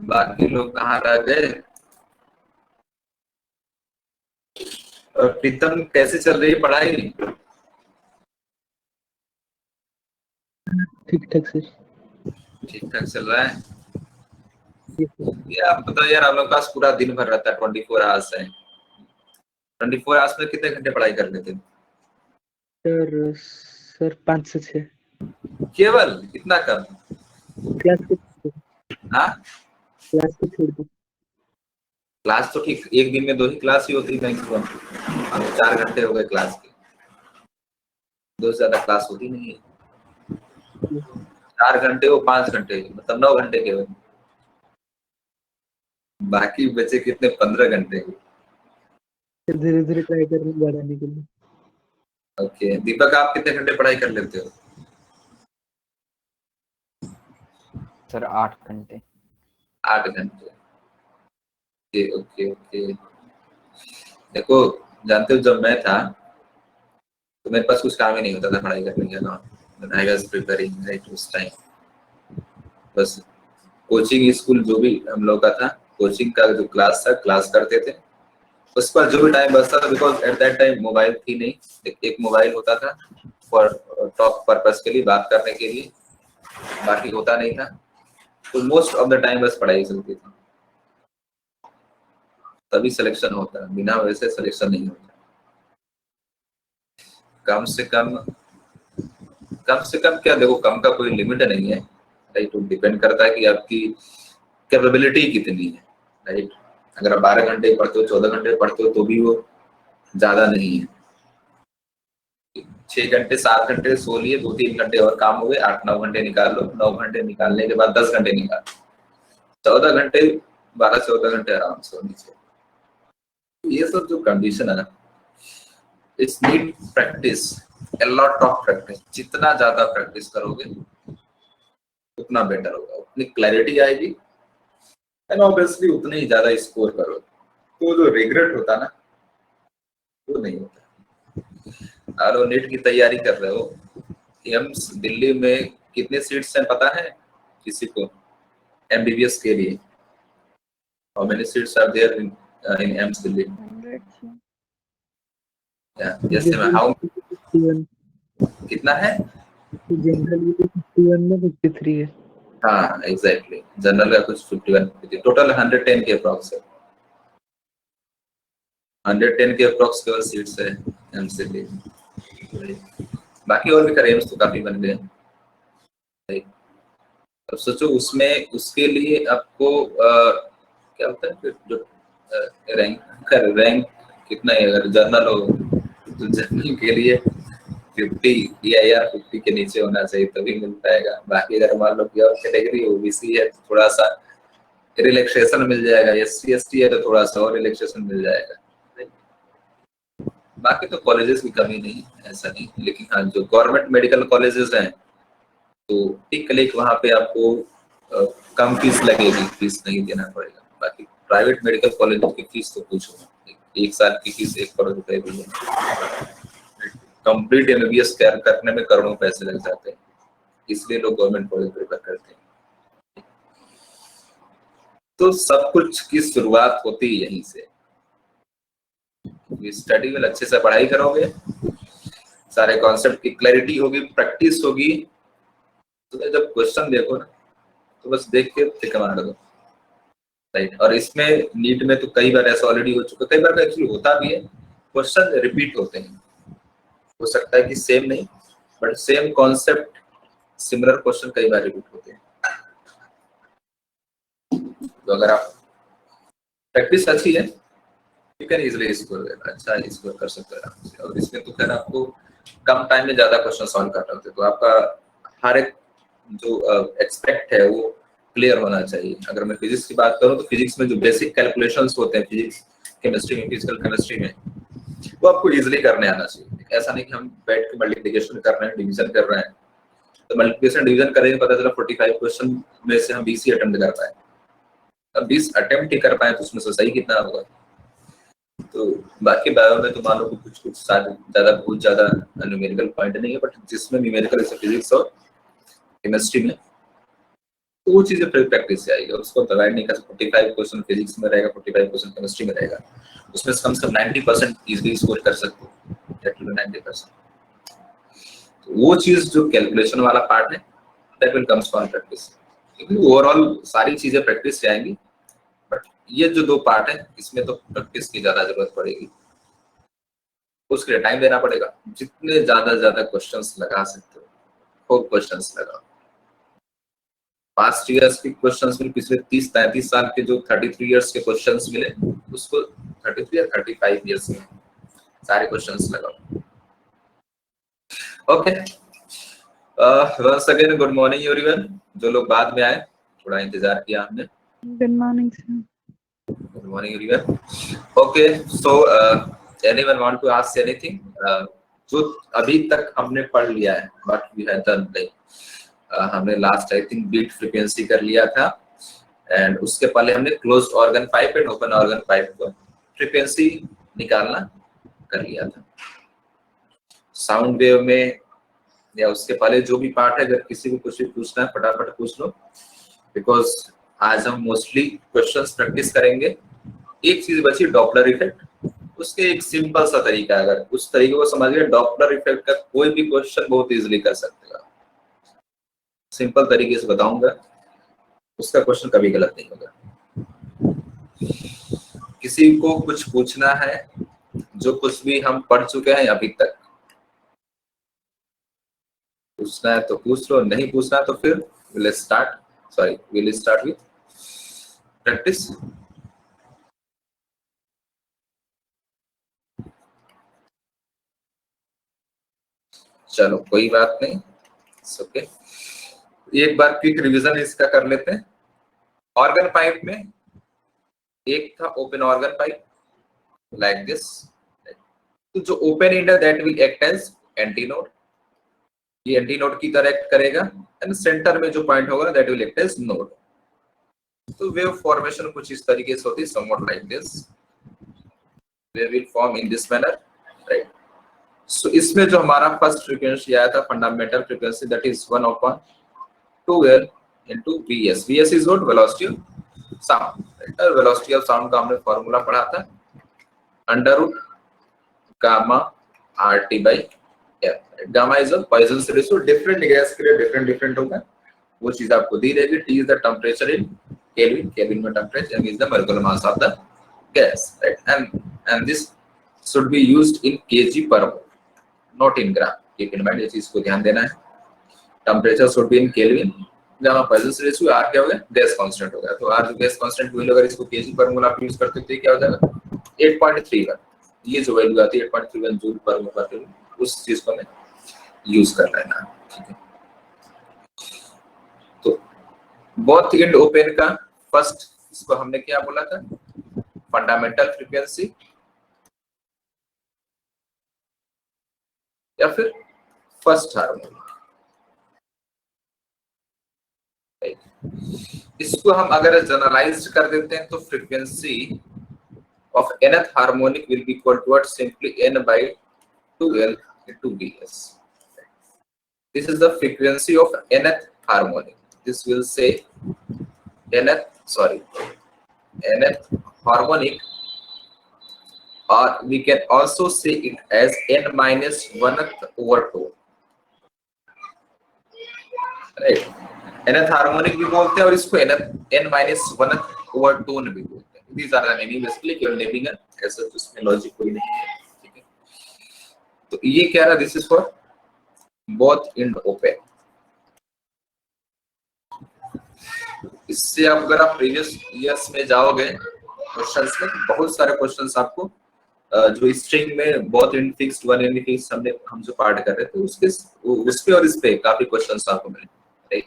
बाकी लोग कहाँ रह गए। और प्रीतम कैसे चल रही है पढ़ाई? ठीक ठाक सर। ठीक ठाक चल रहा है। जी सर। ये आप बताओ यार, हम लोग के पास पूरा दिन भर रहता है, 24 आवर्स है। 24 आवर्स में कितने घंटे पढ़ाई कर लेते हैं? सर 5 से 6 केवल इतना कम? क्लास को हाँ, क्लास को छोड़ दो। क्लास तो ठीक, एक दिन में 2 ही क्लास ही होती है मैक्सिमम। अब 4 घंटे हो गए क्लास के, 2 से ज्यादा क्लास होती नहीं है। 4 घंटे वो 5 घंटे, मतलब 9 घंटे केवल। बाकी बचे कितने? 15 घंटे। धीरे धीरे ट्राई कर रहे हैं बढ़ाने के लिए। ओके दीपक, आप कितने घंटे पढ़ाई कर लेते हो? सर 8 घंटे। 8 घंटे। Okay okay okay. देखो, जानते हो जब मैं था तो मेरे पास कुछ काम ही नहीं होता था पढ़ाई करने के अलावा। When I was preparing right उस टाइम बस कोचिंग स्कूल जो भी हम लोग का था, कोचिंग का जो क्लास था, क्लास करते थे। उस पर जो भी टाइम बचता था, because at that time mobile थी नहीं। एक मोबाइल होता था फॉर टॉक पर्पस के लिए, बात करने के लिए, बाकी होता नहीं था। तो मोस्ट ऑफ द टाइम बस पढ़ाई चलती थी, तभी सिलेक्शन होता है, बिना वैसे सिलेक्शन नहीं होता। कम से कम क्या, देखो कम का कोई लिमिट नहीं है, राइट। डिपेंड करता है कि आपकी कैपेबिलिटी कितनी है, राइट। अगर आप 12 घंटे पढ़ते हो, 14 घंटे पढ़ते हो, तो भी वो ज्यादा नहीं है। 6 घंटे 7 घंटे सो लिए, 2-3 घंटे और काम हो गए, 8-9 घंटे निकाल लो। 9 घंटे निकालने के बाद 10 घंटे निकाल, 14 घंटे, 12-14 घंटे आराम से होनी चाहिए। ये सब जो कंडीशन है ना, it's need practice, a lot of practice. जितना ज्यादा प्रैक्टिस करोगे उतना बेटर होगा, उतनी क्लैरिटी आएगी, एंड ऑब्वियसली उतने ही ज्यादा स्कोर करोगे। तो जो रिग्रेट होता ना, वो नहीं होता। और नेट की तैयारी कर रहे हो, एम्स दिल्ली में कितने सीट्स हैं पता है किसी को? एमबीबीएस के लिए how many seats are there in AIIMS Delhi? 100 yes ma'am, how 51 कितना है? जनरल में 51 में 53 है। हाँ एग्जैक्टली, जनरल का कुछ 51, टोटल 110 के अप्रॉक्स है। 110 के अप्रॉक्स केवल सीट्स है एम्स दिल्ली। बाकी और भी एम्स तो काफी बन गए। अब सोचो उसमें, उसके लिए आपको क्या होता है फिर, जो रैंक कितना है? अगर जर्नल हो तो जर्नल के लिए 50 या यार 50 के नीचे होना चाहिए तभी मिल पाएगा। बाकी अगर मान लो प्योर कैटेगरी ओबीसी है तो थोड़ा सा रिलैक्सेशन मिल जाएगा, एससी एसटी है तो थोड़ा सा और रिलैक्सेशन मिल जाएगा। बाकी तो कॉलेजेस की कमी नहीं, ऐसा नहीं। लेकिन हाँ, जो गवर्नमेंट मेडिकल कॉलेजेस हैं तो एक क्लिक वहाँ पे आपको कम फीस लगेगी, फीस नहीं देना पड़ेगा। बाकी प्राइवेट मेडिकल कॉलेज की फीस तो पूछो, एक साल की फीस 1 करोड़ रुपए भी है। कंप्लीट एमबीबीएस करने में करोड़ों पैसे लग जाते हैं, इसलिए लोग गवर्नमेंट कॉलेज प्रेफर करते हैं। तो सब कुछ की शुरुआत होती है यहीं से। स्टडी में अच्छे से पढ़ाई करोगे, सारे कॉन्सेप्ट की क्लैरिटी होगी, प्रैक्टिस होगी, तो जब क्वेश्चन देखो ना तो बस देख के टिक मार दो, राइट। और इसमें नीट में तो कई बार ऐसा ऑलरेडी हो चुका, कई बार का एक्चुअली होता भी है, क्वेश्चन रिपीट होते हैं। हो सकता है कि सेम नहीं, but same concept, similar question कई बार रिपीट होते हैं। तो अगर आप प्रैक्टिस अच्छी है, यू कैन इजीली स्कोर, अच्छा स्कोर कर सकते हैं आराम से। और इसमें तो खैर आपको कम टाइम में ज्यादा क्वेश्चन सॉल्व करना होता है, तो आपका हर एक जो एक्सपेक्ट है वो क्लियर होना चाहिए। अगर मैं फिजिक्स की बात करूं तो फिजिक्स में जो बेसिक कैलकुलेशंस होते हैं, फिजिक्स केमिस्ट्री में, फिजिकल केमिस्ट्री में, वो आपको इजीली करने आना चाहिए। ऐसा नहीं कि हम बैठ के मल्टीप्लिकेशन कर रहे हैं, डिवीजन कर रहे हैं, तो मल्टीप्लिकेशन डिवीजन करेंगे, पता चला 45 क्वेश्चन में से हम 20 ही अटेम्प्ट कर पाए। अब 20 अटेम्प्ट ही कर पाए तो उसमें से सही कितना होगा? तो बाकी बायो में तो मान लो कुछ ज्यादा, बहुत ज्यादा न्यूमेरिकल पॉइंट नहीं है, बट जिसमें न्यूमेरिकल जैसे फिजिक्स और केमिस्ट्री में तो वो चीजें फिर प्रैक्टिस से आएगी। उसको डिवाइड नहीं कर सकते, 45 क्वेश्चन फिजिक्स में रहेगा, 45 क्वेश्चन केमिस्ट्री में रहेगा, उसमें से कम से कम 90% इजीली स्कोर कर सकते हो, 90%। तो वो चीज जो कैलकुलेशन वाला पार्ट है, that will comes from practice, क्योंकि ओवरऑल सारी चीजें प्रैक्टिस से आएंगी, बट ये जो दो पार्ट है इसमें तो प्रैक्टिस की ज्यादा जरूरत पड़ेगी, उसके लिए टाइम देना पड़ेगा। जितने ज्यादा क्वेश्चंस लगा सकते हो खूब क्वेश्चंस लगाओ। पास्ट ईयर्स के क्वेश्चंस में पिछले 30-33 साल के जो 33 इयर्स के क्वेश्चंस मिले, उसको 33 या 35 इयर्स में सारे क्वेश्चंस लगाओ। Okay, once again good morning everyone. जो लोग बाद में आए, थोड़ा इंतजार किया हमने। Good morning sir. Good morning everyone. Okay, so anyone want to ask anything? जो अभी तक हमने पढ़ लिया है, what we have done, like हमने last I think beat frequency कर लिया था, एंड उसके पहले हमने closed organ pipe and open organ pipe को फ्रीक्वेंसी निकालना कर लिया था। साउंड वेव में या उसके पहले जो भी पार्ट है, अगर किसी को कुछ भी पूछना है फटाफट पूछ लो, बिकॉज आज हम मोस्टली क्वेश्चंस प्रैक्टिस करेंगे। एक चीज बची डॉपलर इफेक्ट, उसके एक सिंपल सा तरीका, अगर उस तरीके को समझ गए डॉपलर इफेक्ट का कोई भी क्वेश्चन बहुत इजीली कर सकते हो। सिंपल तरीके से बताऊंगा, उसका क्वेश्चन कभी गलत नहीं होगा। किसी को कुछ पूछना है, जो कुछ भी हम पढ़ चुके हैं अभी तक, पूछना है तो पूछ लो, नहीं पूछना तो फिर विल स्टार्ट विथ प्रैक्टिस। चलो कोई बात नहीं, ओके। एक बार क्विक रिवीजन इसका कर लेते हैं। ऑर्गन पाइप में एक था open organ pipe like this, तो जो ओपन एंड है that will act as antinode, ये एंटीनोड की तरह एक्ट करेगा, एंड सेंटर में जो पॉइंट होगा that will act as node. तो वेव फॉर्मेशन कुछ इस तरीके से होती है, somewhat like this, wave will form in this manner, right. So इसमें जो हमारा फर्स्ट फ्रीक्वेंसी आया था fundamental frequency, that is 1/2L into Vs। Vs is what? Velocity of sound, right? Velocity of sound का हमने फॉर्मूला पढ़ा था, √ gamma RT by F। Gamma is a Poisson ratio, different gas के लिए different होगा, वो चीज आपको दी रहेगी। T is the temperature in kelvin, kelvin में temperature, M is the molecular mass of the gas, right. And this should be used in kg per mole, not in gram। keep in mind, ये चीज को ध्यान देना है। Temperature should be in Kelvin, जहाँ Poisson ratio R क्या हो गया, गैस कांस्टेंट हो गया। तो R जो गैस कांस्टेंट वैल्यू, अगर इसको kg पर मोल आप यूज करते हो तो क्या हो जाएगा 8.31। ये जो वैल्यू आती है 8.31 जूल पर मोल पर केल्विन, उस चीज को हमें यूज कर लेना है, ठीक है। तो बोथ एंड ओपन का फर्स्ट, इसको हमने क्या बोला था, फंडामेंटल फ्रीक्वेंसी या फिर फर्स्ट हार्मोनिक। इसको हम अगर जनरलाइज कर देते हैं तो frequency of nth harmonic will be equal to simply n/2L into Vs। This is the frequency of nth harmonic. This will say nth harmonic, or we can also say it as n-1/2, right? nth harmonic भी बोलते हैं और इसको n-1/2 भी बोलते हैं। These are the naming, basically केवल naming है, ऐसा तो इसमें लॉजिक कोई नहीं है, ठीक है। तो ये क्या रहा, this is for both end open. इससे आप अगर आप प्रीवियस ईयर्स में जाओगे क्वेश्चंस में, बहुत सारे क्वेश्चंस आपको जो स्ट्रिंग में both and fixed, one and fixed हम जो पार्ट कर रहे थे उस पे और इस पे काफी क्वेश्चंस आपको मिले, राइट।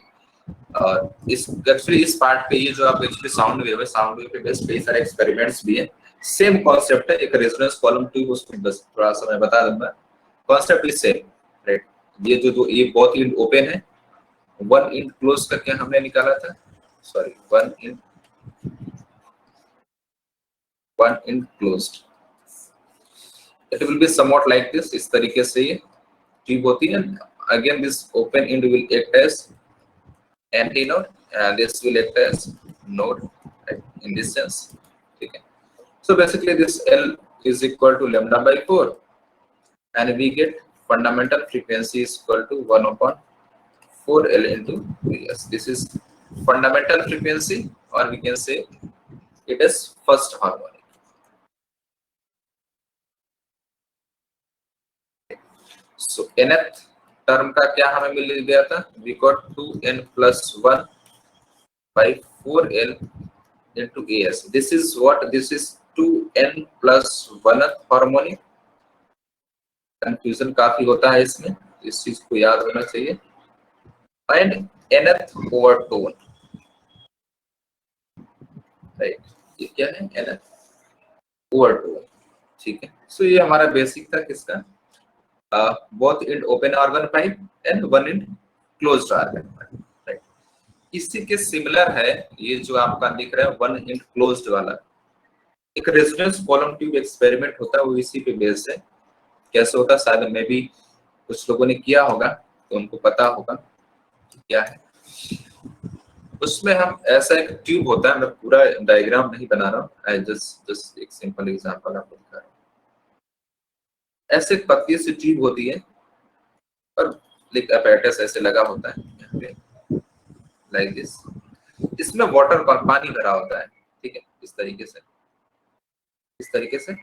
और इस एक्चुअली इस पार्ट पे ये जो आप एक्चुअली साउंड वेव है, साउंड वेव पे बेस्ड कई सारे एक्सपेरिमेंट्स भी है। सेम कॉन्सेप्ट है, एक रेजोनेंस कॉलम ट्यूब, उसको बस थोड़ा सा मैं बता दूंगा, कॉन्सेप्ट इज सेम, राइट। ये जो ये बोथ एंड ओपन है, वन एंड क्लोज करके हमने निकाला था, sorry one end closed, it will be somewhat like this. इस तरीके से ये ट्यूब होती है। Again this open end will act as antinode and this will act as node, right, in this sense. Okay. So basically this L is equal to lambda by 4, and we get fundamental frequency is equal to 1 upon 4L into Vs. This is fundamental frequency, or we can say it is first harmonic. So nth term का क्या हमें मिल गया था? We got 2n plus 1 by 4L into As. This is what? This is 2n plus 1th harmonic. Confusion काफी होता है इसमें, इस चीज को याद होना चाहिए. एंड nth ओवरटोन, राइट, ये क्या है? nth overtone. ठीक है. सो ये हमारा बेसिक था किसका? Both in open organ pipe and one in closed organ pipe, right. इसी के सिमिलर है ये जो आपका दिख रहा है वन इन क्लोज्ड वाला. एक रेजोनेंस कॉलम ट्यूब एक्सपेरिमेंट होता है, वो इसी पे बेस है. कैसे होता है शायद मैं भी कुछ लोगों ने किया होगा तो उनको पता होगा क्या है. उसमें हम ऐसा एक ट्यूब होता है, मैं पूरा डायग्राम नहीं बना रहा हूँ, आई जस्ट एक सिंपल एग्जांपल आपको दिखा रहा हूँ. ऐसे एक पतली सी ट्यूब होती है और एक अपैरेटस ऐसे लगा होता है यहाँ पे, लाइक दिस. इसमें वाटर का पानी भरा होता है. ठीक है, इस तरीके से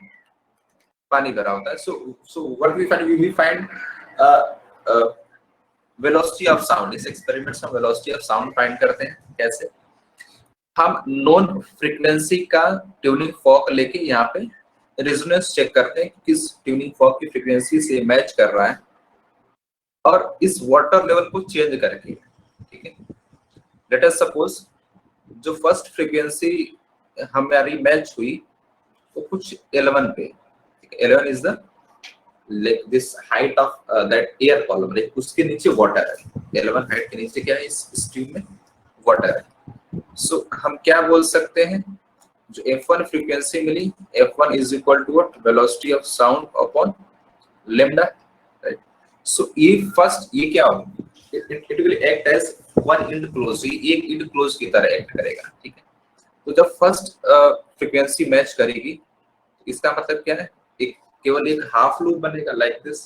पानी भरा होता है. So what we find velocity of sound. इस एक्सपेरिमेंट में हम वेलोसिटी ऑफ साउंड फाइंड करते हैं. कैसे? हम नॉन फ्रीक्वेंसी का ट्यूनिंग फॉर्क लेके यहाँ पे रेजोनेंस चेक करते हैं किस ट्यूनिंग फॉर्क की फ्रीक्वेंसी से मैच कर रहा है, और इस वाटर लेवल को चेंज करके. ठीक है, लेट अस सपोज जो फर्स्ट फ्रीक्वेंसी हमारी मैच हुई वो कुछ L1 पे. L1 is the this height of that air column, उसके नीचे वाटर है. L1 हाइट के नीचे क्या है? इस ट्यूब में वाटर है. सो हम क्या बोल सकते हैं? जो F1 फ्रीक्वेंसी मिली, F1 is equal to what? Velocity of sound upon lambda, right? So ये फर्स्ट ये क्या होगा? It will act as one end close. ये एक end close की तरह एक्ट करेगा. ठीक है, तो जब फर्स्ट फ्रीक्वेंसी मैच करेगी, इसका मतलब क्या है? एक केवल एक हाफ लूप बनेगा like this.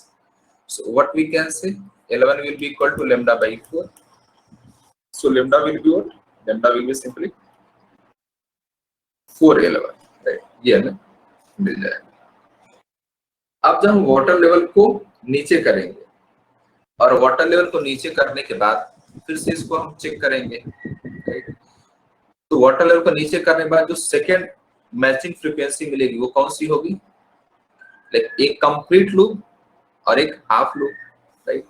So what we can say? L1 will be equal to lambda by 4. So lambda will be what? Lambda will be simply 4L1, right. ये हमें मिल जाएगा. अब जब हम वाटर लेवल को नीचे करेंगे, और वाटर लेवल को नीचे करने के बाद फिर से इसको हम चेक करेंगे, राइट. तो वाटर लेवल को नीचे करने के बाद जो सेकेंड मैचिंग फ्रीक्वेंसी मिलेगी वो कौन सी होगी? एक कंप्लीट लूप और एक हाफ लूप, राइट.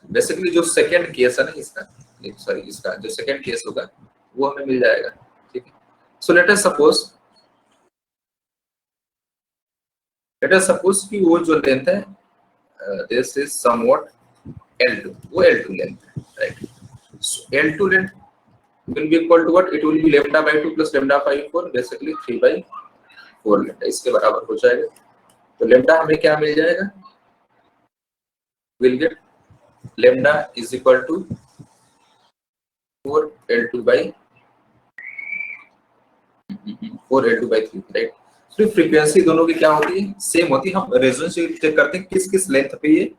बेसिकली जो सेकेंड केस है ना इसका जो सेकेंड केस होगा वो हमें मिल जाएगा. ठीक है. So let us suppose कि वो जो लेंथ है this is somewhat L2, वो L2 लेंथ है, right. So L2 length will be equal to what? It will be lambda by 2 plus lambda by 4, basically 3 by 4 lambda, इसके बराबर हो जाएगा. तो lambda हमें क्या मिल जाएगा? We'll get lambda is equal to 4L2 by 3, right. तो फ्रीक्वेंसी दोनों की क्या होती है? सेम होती है. हम रेजोनेंस चेक करते हैं किस किस लेंथ पे ये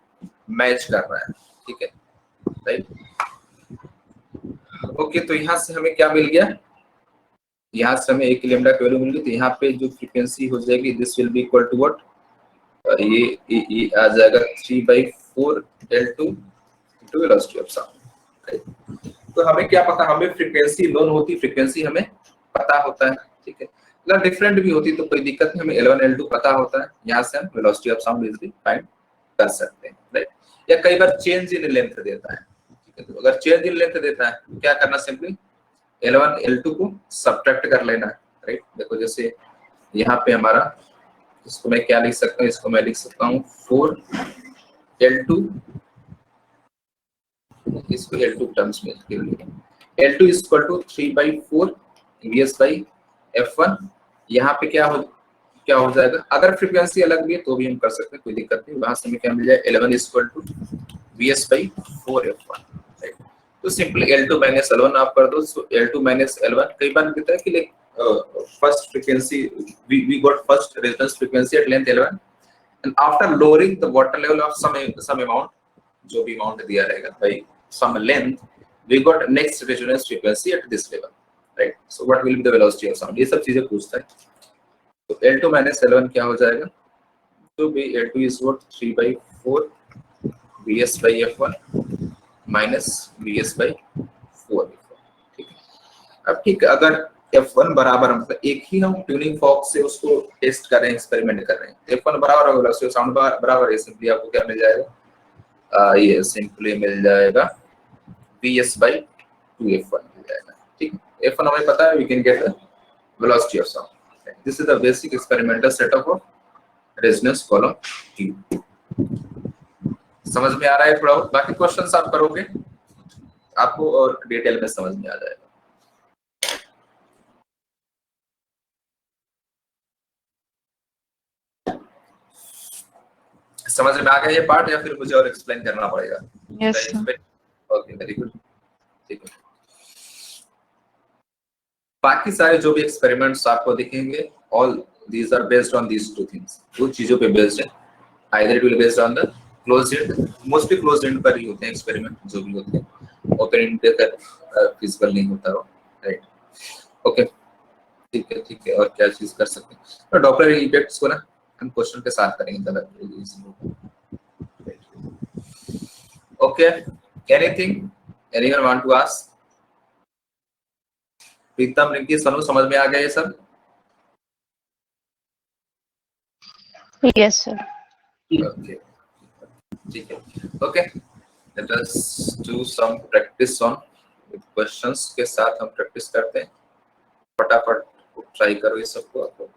मैच कर रहा है. ठीक है, राइट. ओके, तो यहाँ से हमें क्या मिल गया? यहाँ से हमें एक लैम्डा की वैल्यू मिल गई. तो यहाँ पे जो फ्रीक्वेंसी हो जाएगी this will be equal to what? ये आ जाएगा 3 by 4L2 into velocity of sound, right. तो हमें क्या पता? हमें फ्रीक्वेंसी नोन होती, फ्रीक्वेंसी हमें पता होता है. ठीक है, अगर डिफरेंट भी होती तो कोई दिक्कत नहीं, हमें L1 L2 पता होता है. यहाँ से हम velocity of sound easily find कर सकते हैं, राइट. या कई बार चेंज इन लेंथ देता है. ठीक है, तो अगर चेंज इन लेंथ देता है तो क्या करना? सिंपली L1 L2 को सब्ट्रैक्ट कर लेना है, राइट. देखो जैसे यहाँ पे हमारा, इसको मैं क्या लिख सकता हूँ? इसको मैं लिख सकता हूँ 4L2, इसको L2 टर्म्स में L2 is equal to 3 by 4 Vs by F1. यहाँ पे क्या हो जाएगा? अगर फ्रीक्वेंसी अलग भी है तो भी हम कर सकते हैं, कोई दिक्कत नहीं. वहां से हमें क्या मिल जाए? L1 is equal to Vs by 4 F1, right. तो सिंपली L2 माइनस L1 आप कर दो. So L2 माइनस L1 कई बार कहता है कि like first frequency we got first resonance frequency at length L1 and after lowering the water level of some amount, जो भी amount दिया रहेगा by some length, we got next resonance frequency at this level, right? So what will be the velocity of sound? ये सब चीजें पूछता है. तो L2 माइनस L1 क्या हो जाएगा? तो भी L2 is what 3/4 Vs by F1 minus Vs by 4. ठीक है. अब ठीक है, अगर F1 बराबर मतलब एक ही हम ट्यूनिंग फॉर्क से उसको टेस्ट कर रहे हैं, एक्सपेरिमेंट कर रहे हैं. F1 बराबर होगा वेलोसिटी ऑफ साउंड बराबर है. सिंपली आपको क्या मिल जाएगा? ये सिंपली मिल जाएगा Vs by 2F1 मिल जाएगा. ठीक है. F1 हमें पता है, we can get the velocity of sound. This is the basic experimental setup of resonance column tube. समझ में आ रहा है थोड़ा? बाकी क्वेश्चंस आप करोगे आपको और डिटेल में समझ में आ जाएगा. समझ में आ गया ये पार्ट या फिर मुझे और एक्सप्लेन करना पड़ेगा? Yes sir. Okay, very good. ठीक है. बाकी सारे जो भी एक्सपेरिमेंट्स आपको दिखेंगे, all these are based on these two things. दो चीजों पे बेस्ड है. Either it will based on the closed end, mostly closed end पर ही होते हैं एक्सपेरिमेंट जो भी होते हैं. ओपन एंड पे फिजिकल नहीं होता हो, राइट? ओके, ठीक है. ठीक है. और क्या चीज कर सकते हैं? तो डॉपलर इफेक्ट्स को ना हम क्वेश्चन के साथ करेंगे. Okay, anything anyone want to ask? Pritam, Rinki, Sanu, समझ में आ गया ये सब? Yes sir. ओके, ठीक है. Okay, let us do some practice on questions के साथ हम प्रैक्टिस करते हैं. फटाफट ट्राई करो ये सबको. आपको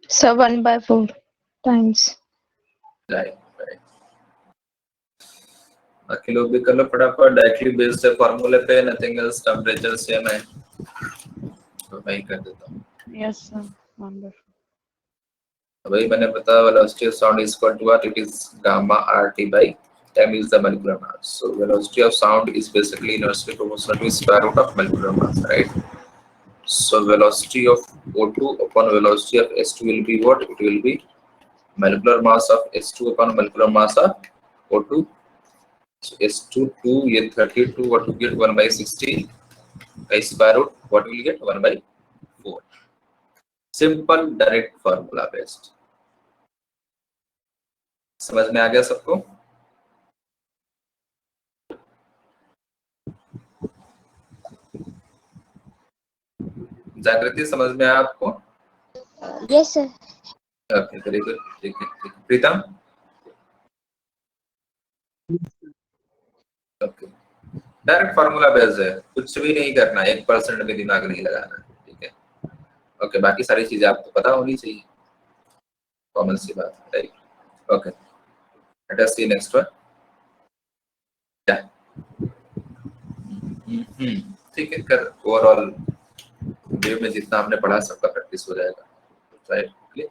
Sir, 1/4 times. राइट. बाकी लोग भी कर लो फटाफट. डायरेक्टली बेस्ड है फार्मूले पे, नथिंग एल्स. टेंपरेचर सेम है तो मैं ही कर देता हूँ. Yes sir. Wonderful. वही मैंने बताया, velocity of sound is equal to what? It is gamma RT by m is the molecular mass. So velocity of sound is basically inversely proportional to square root of molecular mass, right? So velocity of O2 upon velocity of S2 will be what? It will be molecular mass of S2 upon molecular mass of O2. So S2 2, ये 32, what you get? 1/16 का square root, what will you get? 1/4. Simple direct formula based. समझ में आ गया सबको? जागृति, समझ में आया आपको? Yes sir. Okay, very good. ठीक है. प्रीतम? ओके, डायरेक्ट फार्मूला बेस्ड है, कुछ भी नहीं करना, 1% भी दिमाग नहीं लगाना. ठीक है. ओके, बाकी सारी चीजें आपको पता होनी चाहिए, कॉमन सी बात है, राइट? ओके, लेट अस सी नेक्स्ट वन. क्या? ठीक है. कर ओवरऑल वेव में जितना हमने पढ़ा सबका प्रैक्टिस हो जाएगा, right? Clear?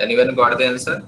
Anyone got the answer?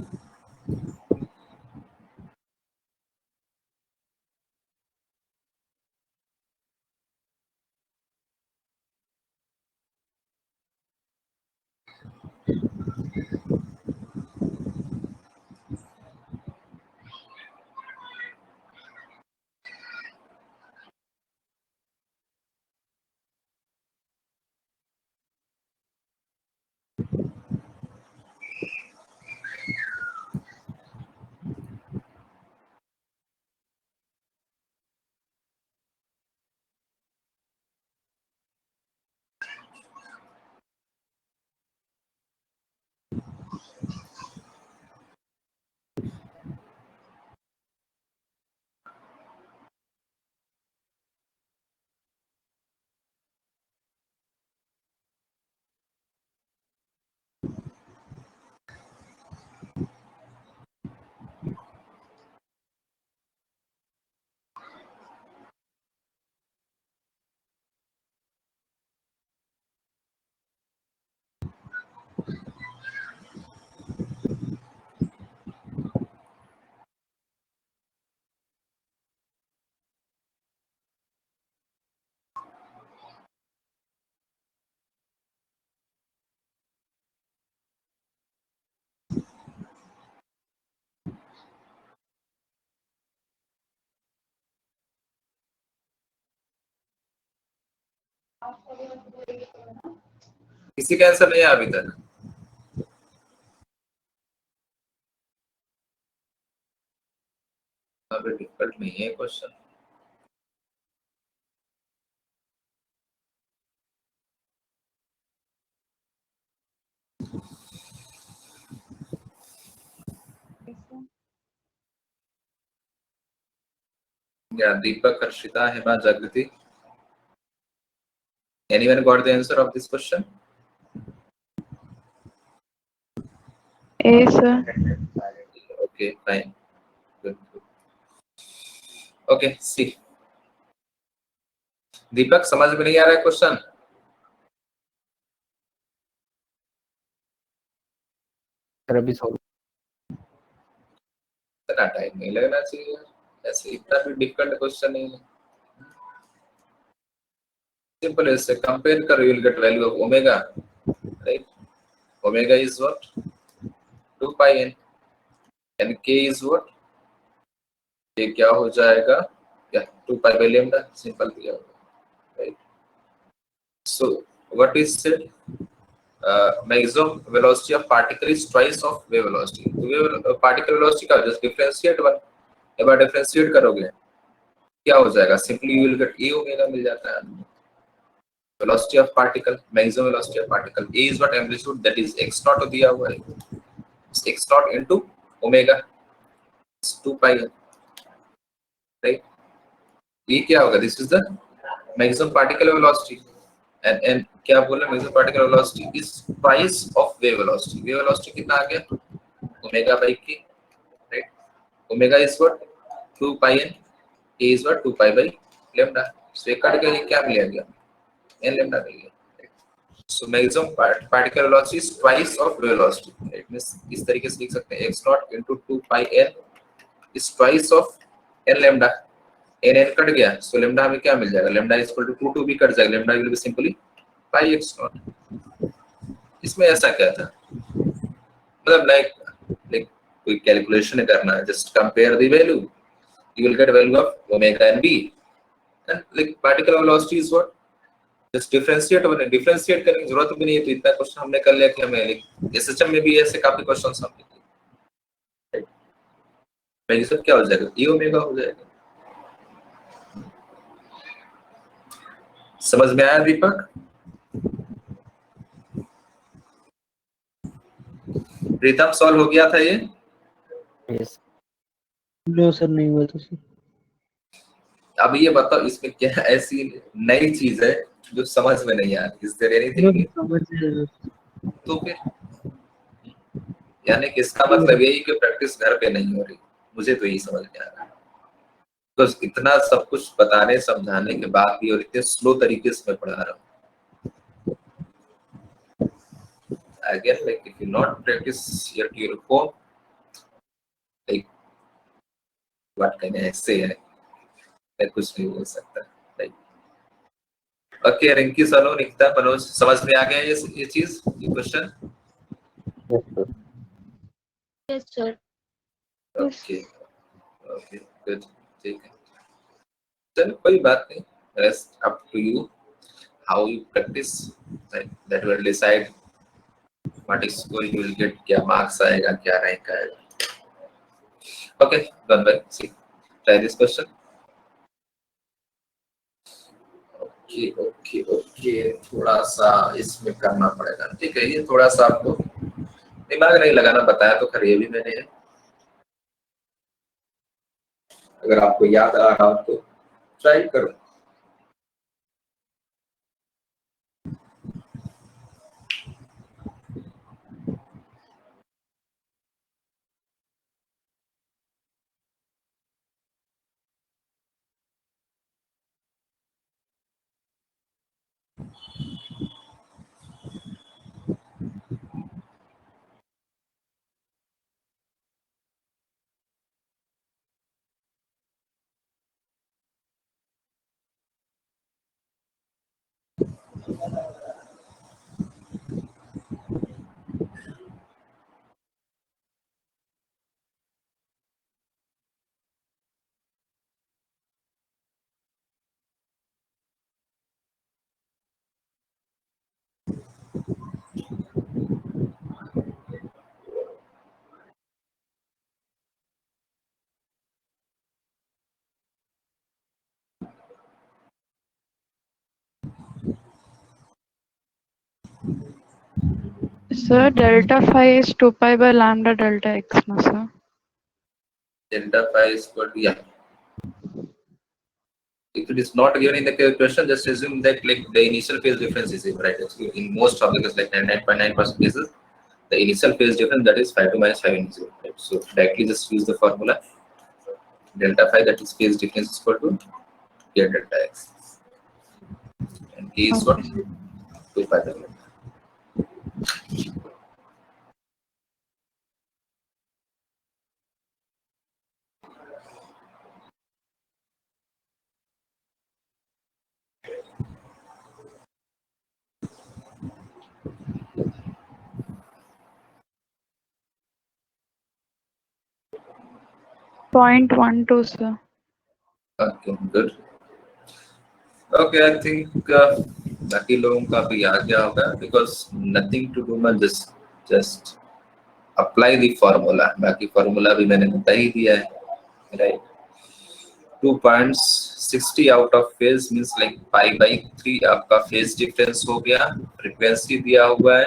किसी का आंसर नहीं है अभी तक? अभी डिफिकल्ट नहीं है question. Yeah, Deepak, Harshita, Hema, Jagriti. Anyone got the answer of this question? A, sir. Okay, fine. Good. Okay, see. दीपक, समझ में नहीं आ रहा है क्वेश्चन? अभी सॉल्व इतना टाइम नहीं लगना चाहिए, ऐसे इतना भी डिफिकल्ट क्वेश्चन नहीं है। सिंपल है, इससे कंपेयर करो, you will get value of omega, right? Omega is what? 2 pi n, and k is what? ये क्या हो जाएगा? या 2 पाई बाय लैम्डा, सिंपल किया होगा, right? So what is said? maximum velocity of particle is twice of wave velocity. तो wave particle velocity का just differentiate one, एक बार differentiate करोगे क्या हो जाएगा? Simply you will get a omega मिल जाता है। Velocity of particle, maximum velocity of particle, a is what amplitude, that is x naught दिया हुआ है, x naught into omega, 2 pi, right? ये क्या होगा? This is the maximum particle velocity, and क्या बोला? maximum particle velocity is twice of wave velocity. Wave velocity कितना आ गया? omega by k, right? Omega is what? 2 pi n, k is what? 2 pi by lambda. So ये cut गया, ये क्या मिल गया? n lambda मिल गया। So maximum particle velocity is twice of wave velocity. It means इस तरीके से लिख सकते हैं, x naught into 2 pi n is twice of n lambda. n cut गया, so lambda हमें क्या मिल जाएगा? lambda is equal to 2 भी कट जाएगा, lambda will be simply pi x naught. इसमें ऐसा क्या था? मतलब like कोई कैलकुलेशन करना है, just compare the value, you will get value of omega and b, and like particle velocity is what? Just differentiate होने, differentiate करने की जरूरत भी नहीं है, तो इतना क्वेश्चन हमने कर लिया कि हमें एसएचएम में भी ऐसे काफी क्वेश्चंस हमने किए। मैक्सिमम क्या हो जाएगा? e ओमेगा हो जाएगा। समझ में आया दीपक? प्रीतम, सॉल्व हो गया था ये? यस नो सर, नहीं हुआ तो सर। अब ये बताओ, इसमें क्या ऐसी नई चीज है जो समझ में नहीं आ रही? Is there anything? समझ में तो फिर यानी कि इसका मतलब यही कि प्रैक्टिस घर पे नहीं हो रही। मुझे तो यही समझ में आ रहा है, तो इतना सब कुछ बताने समझाने के बाद भी और इतने स्लो तरीके से मैं पढ़ा रहा हूँ। again, like if you not practice your home, like what can I say? मैं कुछ नहीं बोल सकता. Like okay, रिंकी, सनो, निकिता, मनोज, समझ में आ गया ये चीज, ये question? Yes, sir. Yes, sir. Okay okay good, ठीक है. चलो कोई बात नहीं, rest up to you, how you practice, that will decide what is score you will get, क्या मार्क्स आएगा, क्या रैंक आएगा. Okay, done bye. See, try this question. Okay okay okay, थोड़ा सा इसमें करना पड़ेगा, ठीक है. ये थोड़ा सा आपको दिमाग नहीं लगाना, बताया तो खैर ये भी मैंने है. अगर आपको याद आ रहा हो तो ट्राई करो. Sir, delta phi is 2 pi by lambda delta x, no sir? Delta phi is equal to, yeah. If it is not given in the question, just assume that like the initial phase difference is right. In most of the cases, like 99.9% cases, the initial phase difference, that is 5 to minus 5 in 0. Right? So directly just use the formula delta phi, that is phase difference, is equal to k delta x, and k is what? 2 pi by lambda. Point 1 2, sir. Okay, good. Okay, I think बाकी लोगों का भी आ गया होगा, because nothing to do, मैं just apply the formula. बाकी formula भी मैंने बता ही दिया है, right? 2.60 out of phase means like pi by 3 आपका phase difference हो गया. Frequency दिया हुआ है,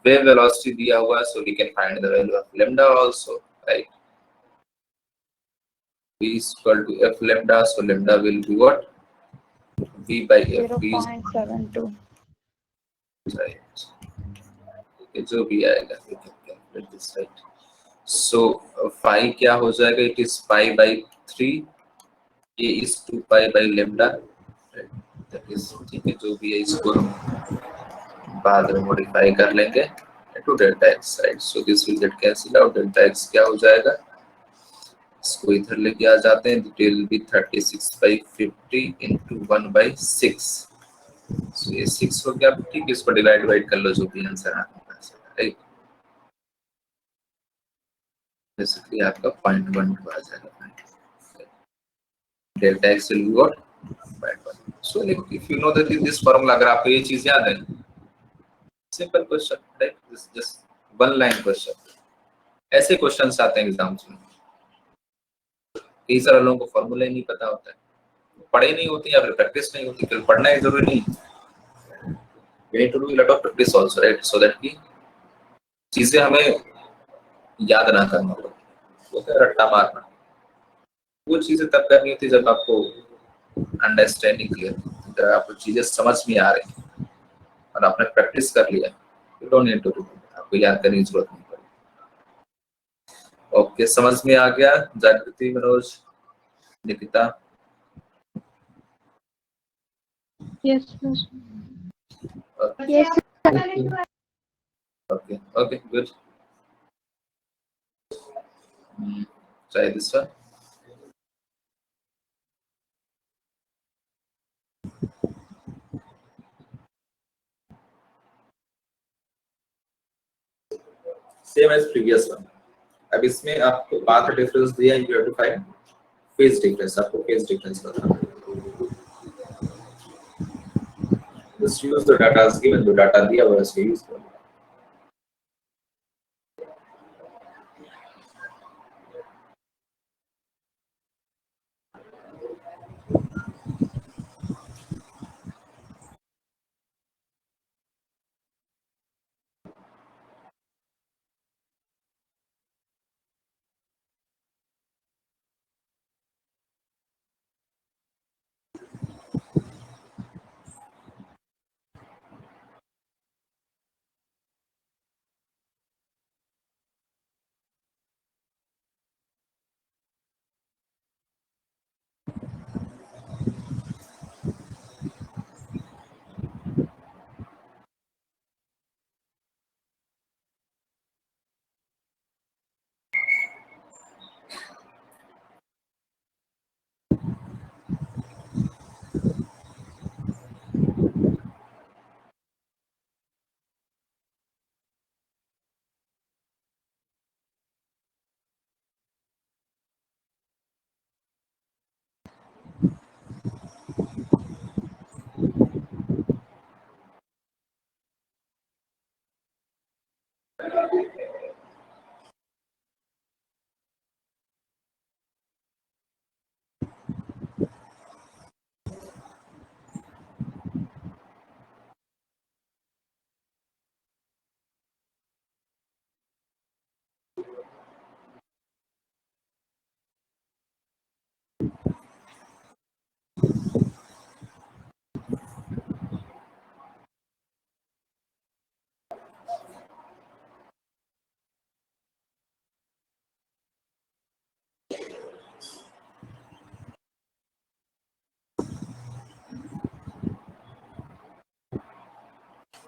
wave velocity दिया हुआ है, so we can find the value of lambda also, right? V is equal to f lambda, so lambda will be what? V by f. V is 0.72. right. Okay, जो भी आएगा we can calculate this, right? So phi क्या हो जाएगा? It is pi by 3. A is 2 pi by lambda, right? That is, ठीक है, जो भी है इसको हम बाद में modify कर लेंगे into delta x, right? So this will get cancelled out. Delta x क्या हो जाएगा? इसको इधर लेके आ जाते हैं. It will be 36 by 50 into 1 by 6. So ये 6 हो गया, ठीक है. इसको डिवाइड कर लो, जो भी आंसर आता है, राइट? बेसिकली आपका 0.12 आ जाएगा. Delta x will be what? 0.1. So if you know that this formula, अगर आपको ये चीज याद है, simple question, right? This just one line question. ऐसे क्वेश्चंस आते हैं एग्जाम्स में. कई सारे लोगों को फार्मूला ही नहीं पता होता है, पढ़े नहीं होती या फिर प्रैक्टिस नहीं होती. केवल पढ़ना ही जरूरी नहीं, we need to do a lot of practice also, right? So that की चीजें हमें याद ना करना पड़े. वो क्या रट्टा मारना, वो चीजें तब करनी होती जब आपको अंडरस्टैंडिंग क्लियर, जब आपको चीजें समझ में आ रही और आपने प्रैक्टिस कर लिया. You don't need to do, आपको याद करने की जरूरत नहीं पड़ेगी. ओके, समझ में आ गया? जागृति, Manoj, Nikita? Yes, sir. Yes, sir. Okay, good. Try this one. Same as previous one. अब इसमें आपको पाथ डिफरेंस दिया, you have to find phase difference. आपको phase difference बताना है. Just use the data as given. जो data दिया वो ऐसे use करो.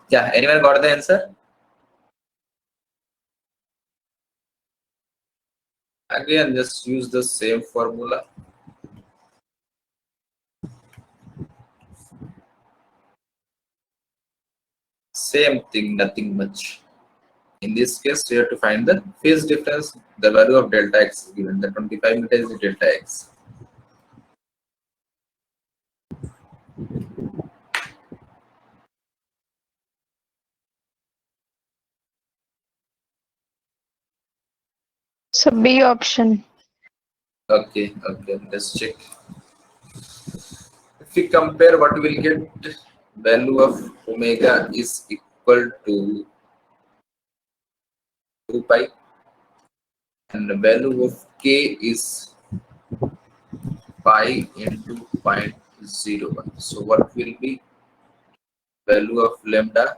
Yeah, anyone got the answer? Again, just use the same formula. Same thing, nothing much. In this case, we have to find the phase difference. The value of delta x is given. The 25 meters is delta x. So B option. Okay, let's check. If we compare, what we will get, value of omega is equal to 2 pi and the value of k is pi into 0.01. So what will be value of lambda?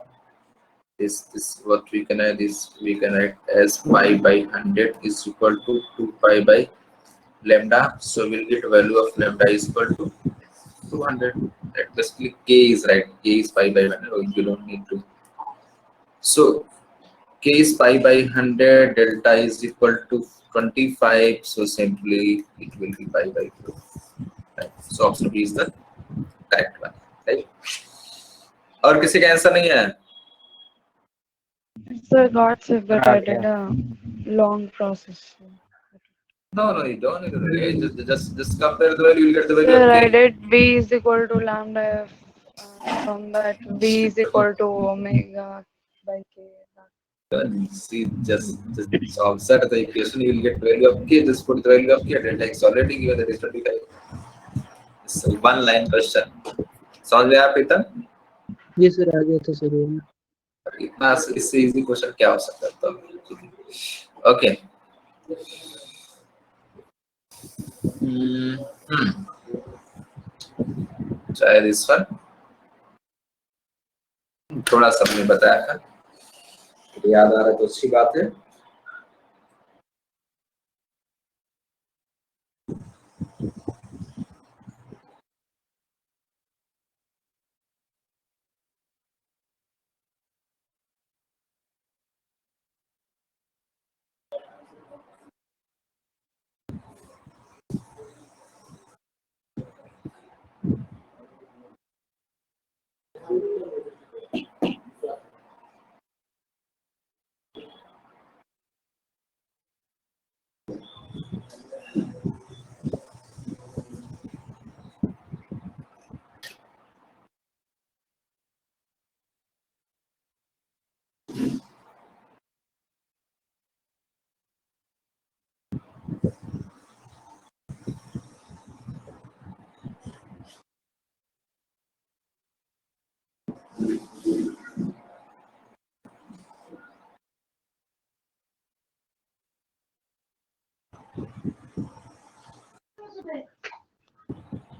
This what we can add is, we can write as pi by 100 is equal to 2 pi by lambda. So we'll get value of lambda is equal to 200. Right? Basically k is right. K is pi by 100. Or you don't need to. So k is pi by 100. Delta is equal to 25. So simply it will be pi by 2. Right? So option B is the correct one. Right? और किसी का answer नहीं है? So got it, but I did a long process. No, you don't need to do it. Just compare the value. You'll get the value Sir, of I k. did B is equal to lambda f, and from that V is equal to omega by k. See, just observe the equation. You will get value of k. Just put the value of k. Delta x already given, that is 25. It's a one line question. समझ में आया प्रीतम? जी sir, आ गया था sir वो. इतना इससे easy question क्या हो सकता है? तो ओके. Try this one. थोड़ा सा मैंने बताया था, याद आ रहा है तो अच्छी बात है.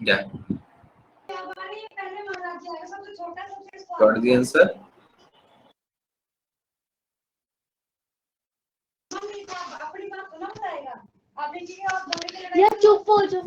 Yeah. What is the answer? यार चुप हो जाओ।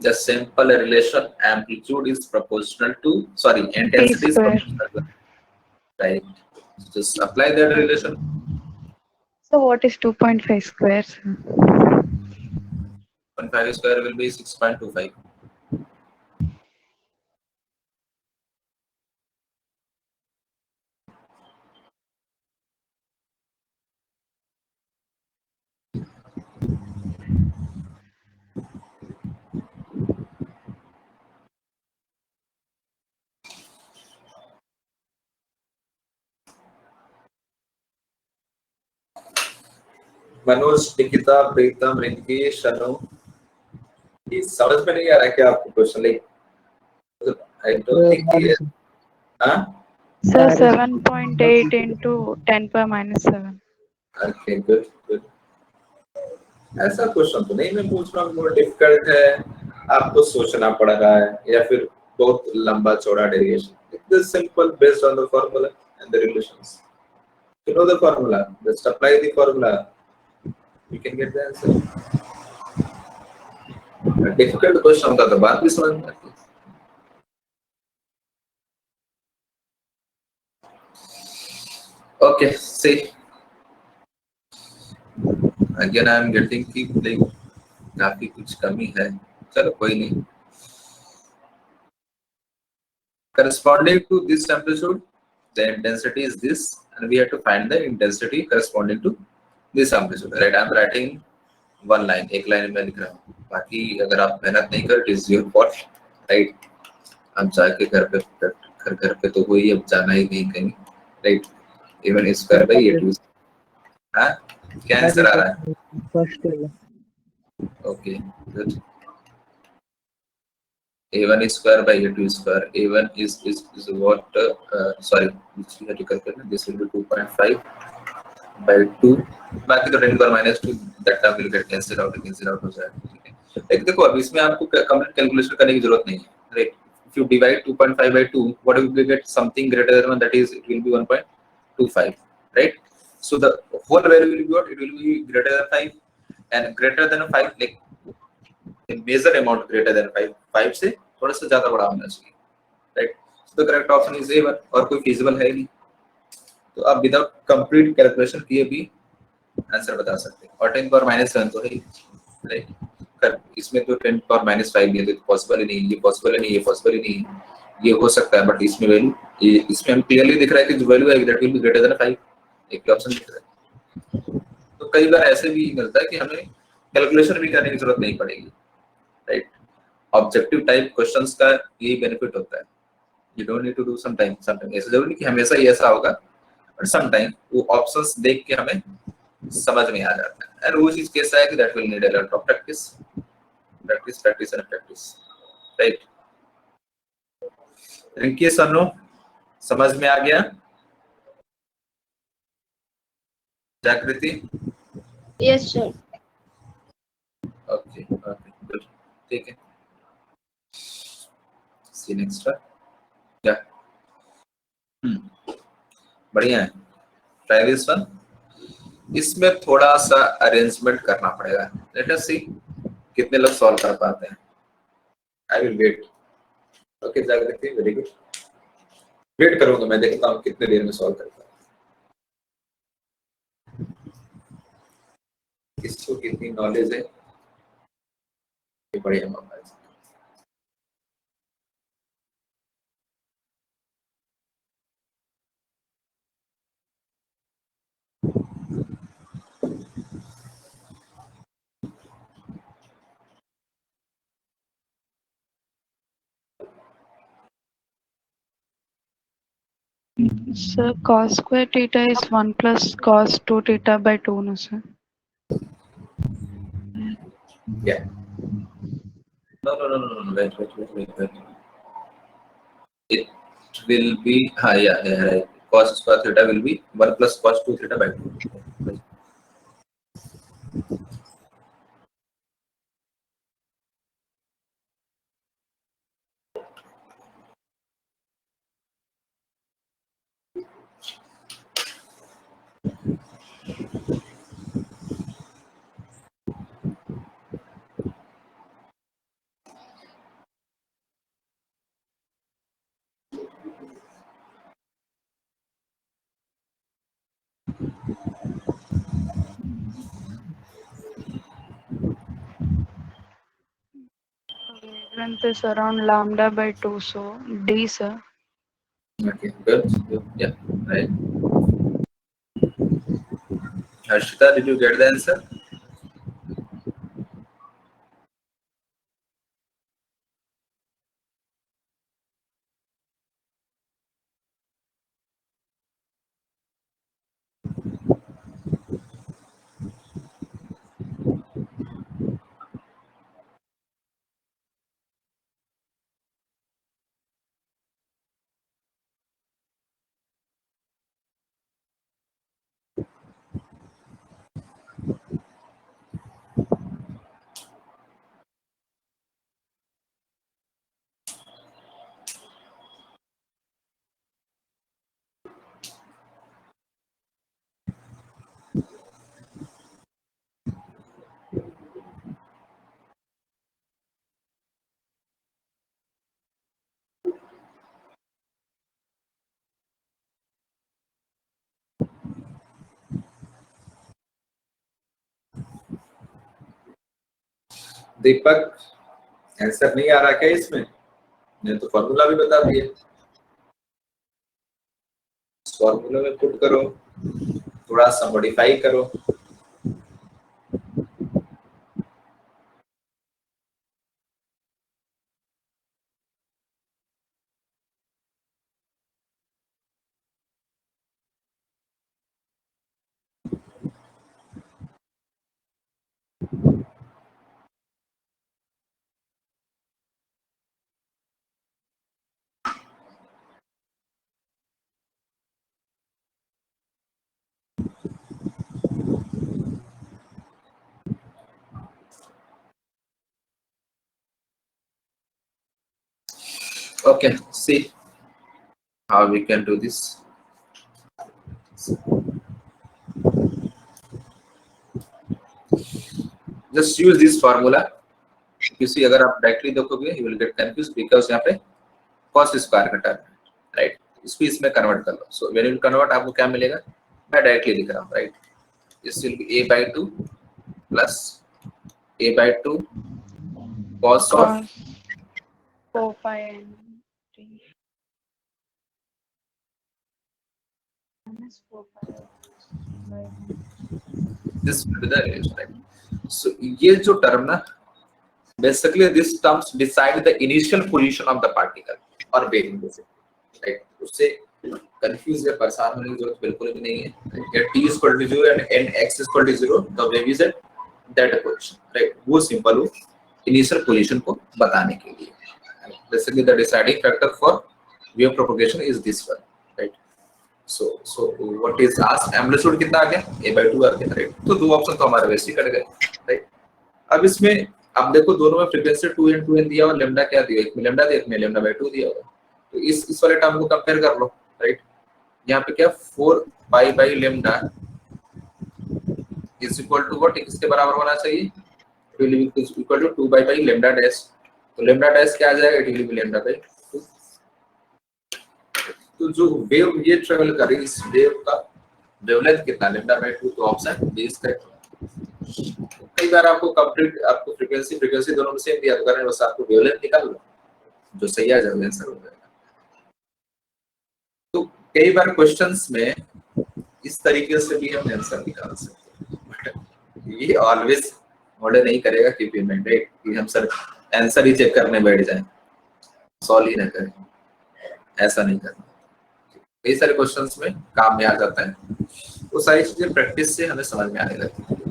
The simple relation amplitude is proportional to, sorry, intensity is square. proportional to, right? Just apply that relation. So what is 2.5 square? 0.5 square will be 6.25. Manoj, Nikita, प्रीतम, रिंकी, शनु, ये समझ में नहीं आ रहा है क्या आपको question? Like I don't think ये, हाँ, So 7.8 into 10 power minus 7. Okay, good good. ऐसा क्वेश्चन तो नहीं मैं पूछ रहा हूँ बहुत डिफिकल्ट है, आपको सोचना पड़ रहा है, या फिर बहुत लंबा चौड़ा derivation. It is simple based on the formula and the relations. You know the formula, just apply the formula, you can get the answer. A difficult question का तो बात भी समझ में आती है। Okay, see, again I am getting कि like काफी कुछ कमी है, चलो कोई नहीं। Corresponding to this amplitude, the intensity is this, and we have to find the intensity corresponding to this amplitude. Right? I am writing one line, एक line में लिख रहा हूँ। बाकी अगर आप मेहनत नहीं कर, it is your fault, right? हम जाके घर पे तो वही, अब जाना ही नहीं कहीं, right? Even square by a2, हाँ, क्या आंसर आ रहा है? फर्स्ट वाला। Okay, good. a1 square by a2 square. a1 is what? Sorry, which we have to calculate. This will be 2.5 by 2. बाकी तो 10 power minus 2, that term will get cancelled out हो जाएगा। एक देखो, अब इसमें आपको कंप्लीट कैलकुलेशन करने की जरूरत नहीं है, right? If you divide 2.5 by 2, what will you get? Something greater than 1, that is, it will be 1.25, right? So the whole value will be what? It will be greater than 5, and greater than 5, like a major amount greater than 5 से थोड़ा सा ज्यादा बड़ा होना चाहिए, right? So the correct option is A1, और कोई feasible है नहीं, तो आप विदाउट कंप्लीट कैलकुलेशन किए भी आंसर बता सकते हैं। और 10 पावर माइनस 7 तो है, राइट? इसमें तो 10 पावर माइनस 5 भी है, तो पॉसिबल ही नहीं, ये पॉसिबल ही नहीं, ये पॉसिबल ही नहीं, ये हो सकता है, बट इसमें वैल्यू, इसमें हम क्लियरली दिख रहा है कि जो वैल्यू आएगी that will be greater than 5, एक ऑप्शन दिख रहा है। तो कई बार ऐसे भी मिलता है कि हमें कैलकुलेशन भी करने की जरूरत नहीं पड़ेगी, राइट? ऑब्जेक्टिव टाइप क्वेश्चंस का यही बेनिफिट होता है, You don't need to do sometime. ऐसा जरूरी नहीं कि हमेशा ही ऐसा होगा, but sometime वो options देख के हमें समझ में आ जाता है। And वो चीज कैसा है कि that will need a lot of practice, and practice, right? Rinki Sanno समझ में आ गया? जागृति? Yes, sir. Okay, good. ठीक है। See next one. Yeah. बढ़िया है। Try this one. इसमें थोड़ा सा अरेंजमेंट करना पड़ेगा। Let us see कितने लोग सॉल्व कर पाते हैं। I will wait. Okay, जागृति, very good. वेट करूंगा, मैं देखता हूँ कितने देर में सॉल्व करता हूँ। किसको कितनी नॉलेज है, ये बढ़िया मामला है। Sir, cos square theta is 1 plus cos 2 theta by 2, no sir? Yeah. No. Wait. It will be, yeah, right. Cos square theta will be 1 plus cos 2 theta by 2. Wavelength is around lambda by 2, so D, sir. Okay, good. Yeah, right. Harshita, did you get the answer? Deepak, answer नहीं आ रहा क्या इसमें? मैंने तो formula भी बता दिया। Formula में पुट करो, थोड़ा सा मॉडिफाई करो। Okay, see how we can do this. Just use this formula. You see, अगर आप डायरेक्टली देखोगे, you will get confused because यहाँ पे cos स्क्वायर का टर्म है, राइट? इसको इसमें कन्वर्ट कर लो. So when you convert, आपको क्या मिलेगा? मैं डायरेक्टली लिख रहा हूँ, right? This will be a by 2 plus a by 2 cos of 4 pi and 3 minus 4 pi by this will be the relation, right? So ये जो टर्म ना, basically this terms decide the initial position of the particle or wave, basically, right. उससे confuse या परेशान होने की जरूरत बिल्कुल भी नहीं है. t is equal to 0 and x is equal to 0, the wave is at that position, right. वो सिंपल हो इनिशियल पोजीशन को बताने के लिए. Basically the deciding factor for wave propagation is this one, right. So what is asked, amplitude कितना आ गया, a/2 आ गया, right. तो दो ऑप्शन तो हमारे वैसे ही कट गए, राइट. अब इसमें आप देखो दोनों में फ्रीक्वेंसी 2n दिया और लैम्डा क्या दिया, एक में लैम्डा दिया, एक में λ/2 दिया हुआ. तो इस वाले टर्म को कंपेयर कर लो, राइट. यहाँ पे क्या 4 pi by lambda is equal to what, किसके बराबर होना चाहिए, it will be equal to 2 pi by lambda dash. तो लैम्डा डैश क्या आ जाएगा, it will be lambda by 2. तो जो वेव ये ट्रेवल कर रही है, इस वेव का वेवलेंथ कितना, λ/2. तो ऑप्शन बी इज करेक्ट. कई बार आपको कंप्लीट आपको फ्रीक्वेंसी दोनों में सेम दिया तो करने बस आपको वेवलेंथ निकाल लो, जो सही आ जाएगा आंसर हो जाएगा. तो कई बार क्वेश्चंस में इस तरीके से भी हम आंसर निकाल सकते हैं. ये ऑलवेज मॉडल नहीं करेगा कि पेमेंट है कि हम सर आंसर ही चेक करने बैठ जाएं, सॉल्व ही ना करें, ऐसा नहीं करना. कई सारे क्वेश्चंस में काम में आ जाता है. वो सारी चीजें प्रैक्टिस से हमें समझ में आने लगती है.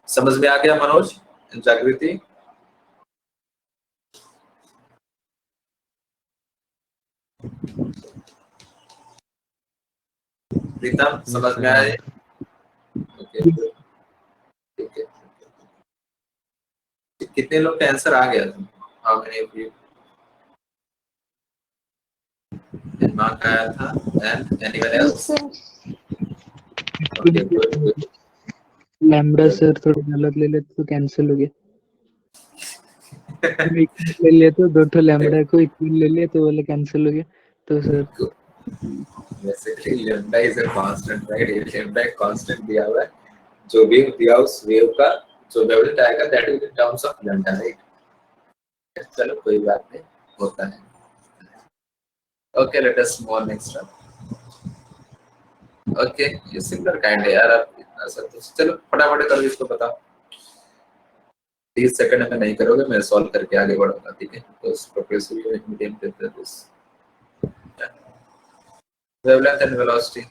समझ में आ गया मनोज, जागृति? प्रीतम समझ में आए? ओके, ठीक है. कितने लोग का आंसर आ गया? How many of you? Mark आया था and anyone else? Okay, good. Lambda sir थोड़ा गलत ले लेते तो कैंसिल हो गया. ले लिए तो दो तो लैम्बडा को इक्वल ले लिए तो वाला कैंसिल हो गया. तो sir basically lambda is a constant, right. ये लैम्डा एक कांस्टेंट दिया हुआ है, जो वेव दिया उस वेव का जो वेवलेंथ आएगा that is in terms of lambda, right. चलो कोई बात नहीं, होता है. Okay, let us move on next one. Okay, ये सिमिलर काइंड है यार. आप इतना सब तो चलो फटाफट करो इसको, बताओ. 30 सेकंड में नहीं करोगे, मैं सॉल्व करके आगे बढ़ूंगा, ठीक है. तो progressive medium temperature wavelength and velocity.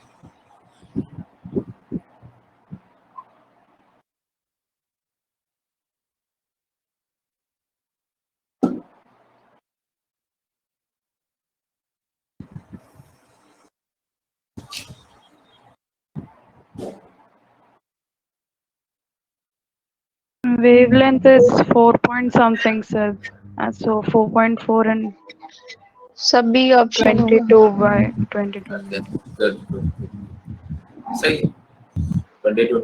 Wavelength is 4 point something, sir. So 4.4 and सभी ऑप्शन 22 by 22. Okay, good. सही. 22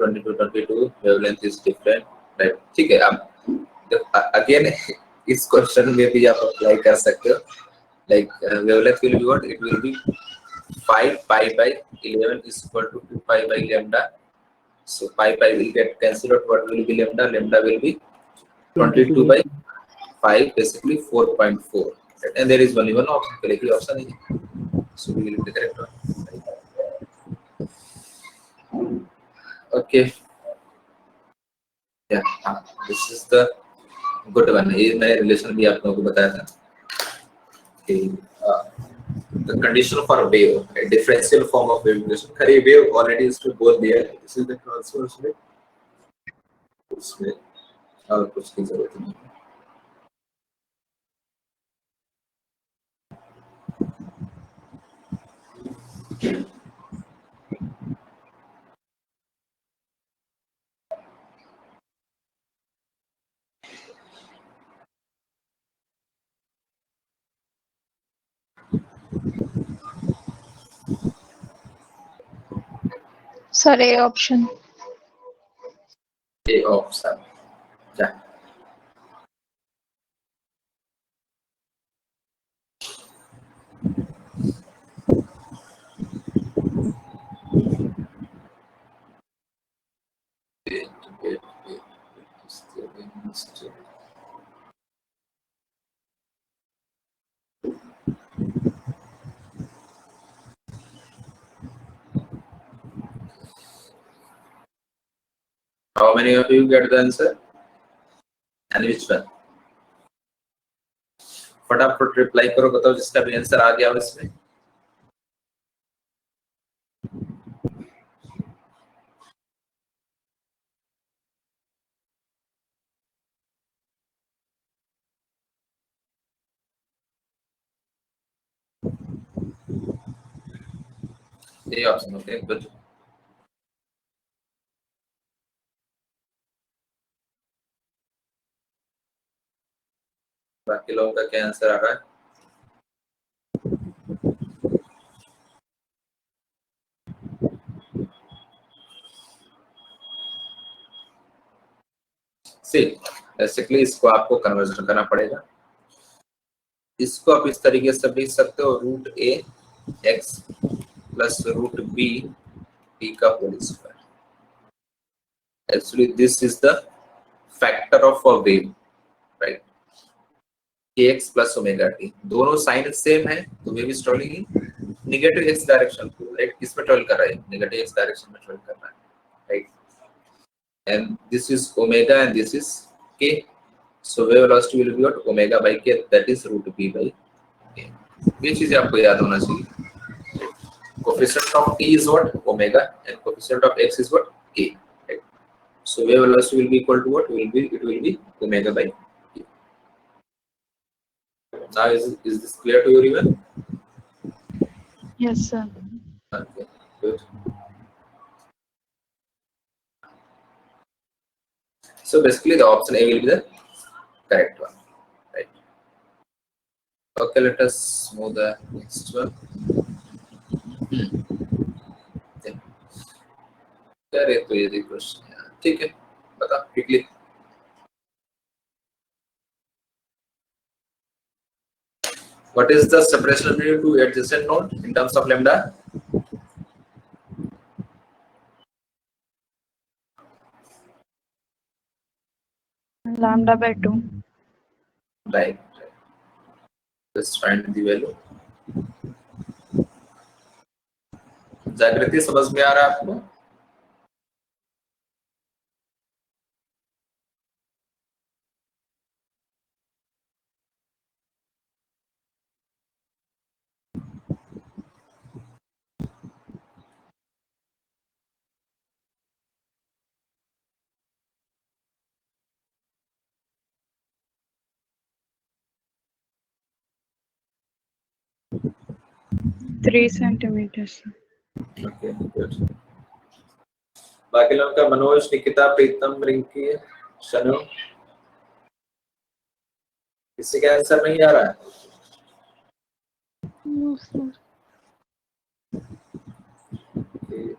wavelength is different, right. ठीक है. अब अगेन इस क्वेश्चन में भी आप अप्लाई कर सकते हो. Like wavelength will be what, it will be 5 pi by 11 is equal to 2 pi by lambda. So pi will get cancelled out. What will be lambda? Lambda will be 22 by 5, basically 4.4. Right? And there is only one option. Correct option is, so we will be the correct one. Okay. Yeah, this is the good one. ये मैंने relation भी आप लोगों को बताया था कि the condition for a wave, a differential form of wave relation. खरी wave already is to both there. This is the transverse wave. उसमें और कुछ की जरूरत नहीं. Sir A option. A option. Yeah. How many of you get the answer? And which one? फटाफट reply करो, बताओ जिसका भी आंसर आ गया हो इसमें। ये ऑप्शन होते हैं कुछ। बाकी लोगों का क्या आंसर आ रहा है? बेसिकली इसको आपको कन्वर्जन करना पड़ेगा। इसको आप इस तरीके से लिख सकते हो, root a x plus root b t का whole square. Actually this is the factor of a wave, right? ax plus omega t, दोनों साइन सेम है तो wave is travelling in negative x direction को, right? किस में travel कर रहा है? नेगेटिव x डायरेक्शन में ट्रैवल कर रहा है, right? And this is omega and this is k. So wave velocity will be what? Omega by k, that is root b by k. ये चीजें आपको याद होना चाहिए। Coefficient of t is what? Omega, and coefficient of x is what? K. Right? So wave velocity will be equal to what? It will be omega by k. Now is this clear to everyone? Yes, sir. Okay, good. So basically the option A will be the correct one, right? Okay, let us move the next one. अरे तो ये question है, ठीक है, बता quickly. What is the separation between two adjacent nodes in terms of lambda? Lambda by 2. Right. Just find the value. जागृति समझ में आ रहा है आपको? Three centimeters. Okay, good. बाकी लोगों का मनोज, निकिता, प्रीतम, रिंकी, शनु, किसी का आंसर नहीं आ रहा है? No, sir. Okay.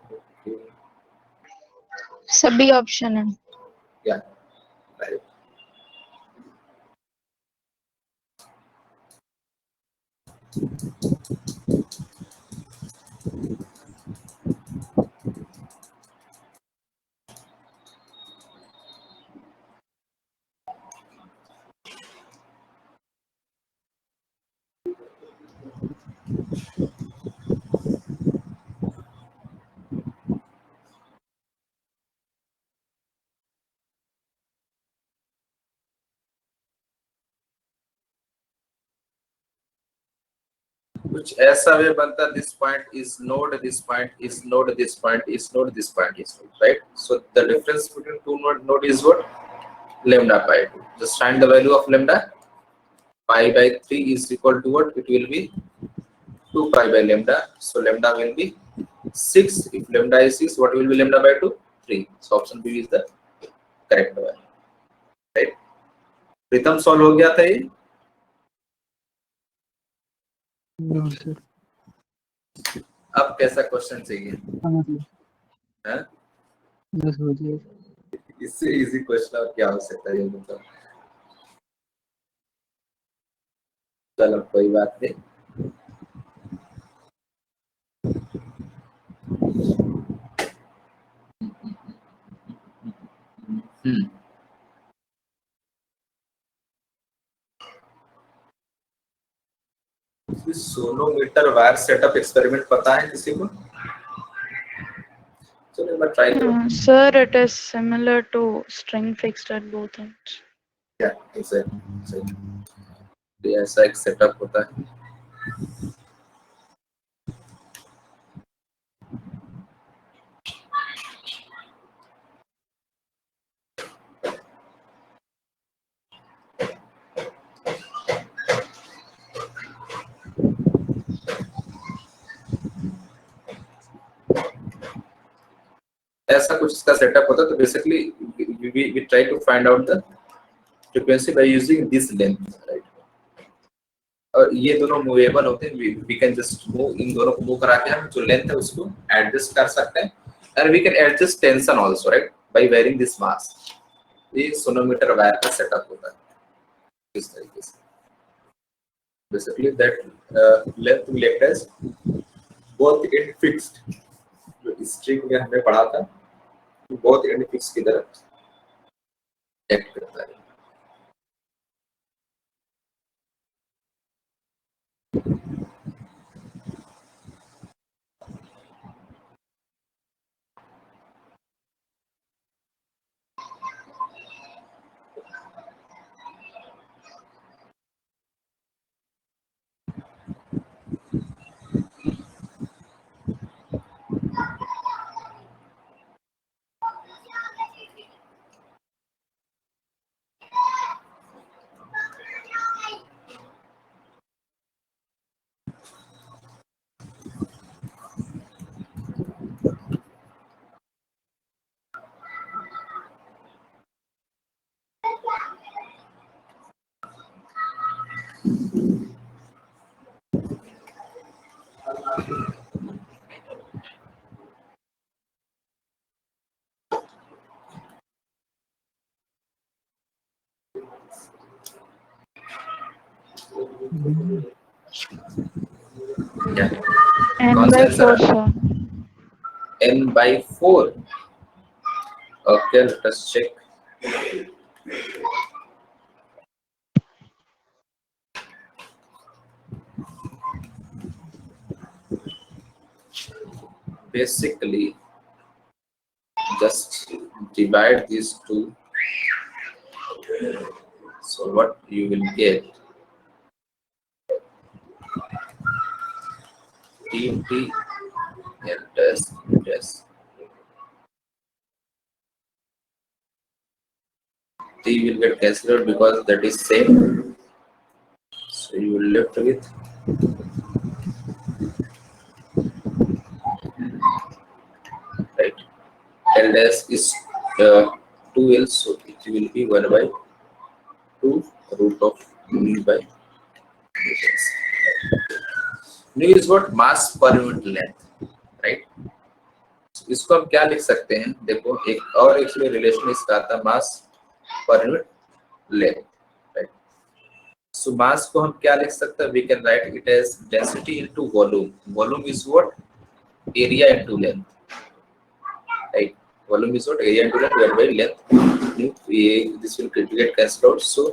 सभी ऑप्शन है। Yeah, right. कुछ ऐसा वे बनता, this point is node, this point is node, this point is node, this point is node, right? So the difference between two node is what? Lambda by 2. Just find the value of lambda. Pi by 3 is equal to what? It will be 2 pi by lambda. So lambda will be 6. If lambda is 6, what will be lambda by 2? 3. So option B is the correct one, right? Pritam solve हो गया था ये? No sir. अब कैसा question चाहिए? हैं? बस हो जाएगा। इससे इजी क्वेश्चन और क्या हो सकता है ये मतलब? चलो कोई बात नहीं। सोनोमीटर वायर सेटअप एक्सपेरिमेंट पता है किसी को? चलो मैं ट्राई करूं। Sir, it is similar to string fixed at both ends. Yeah, exactly. तो ऐसा एक सेटअप होता है। ऐसा कुछ इसका सेटअप होता है। तो basically we try to find out the frequency by using this length, right? और ये दोनों मूवेबल होते हैं, we can just move, इन दोनों को मूव करा के हम जो लेंथ है उसको एडजस्ट कर सकते हैं। and we can adjust tension also, right, by varying this mass। ये सोनोमीटर वायर का सेटअप होता है इस तरीके से। Basically that length will act as both end fixed, जो स्ट्रिंग में हमने पढ़ा था, both end fixed की तरह एक्ट करता है। N कौन सा by आंसर 4, है? sir. N/4। Okay, let us check। Basically just divide these two, so what you will get, T into L test test, T will get cancelled because that is same, so you will left with right. L dash is 2L, so it will be 1 by 2 root of mu by dx। mu is what? Mass per unit length, right? So इसको हम क्या लिख सकते हैं? देखो एक और actually relation इसका आता है, mass per unit length, right. So mass को हम क्या लिख सकते हैं? We can write it as density into volume. Volume is what? Area into length, right. Volume is what? Area into length divided by length. This will get cancelled out, so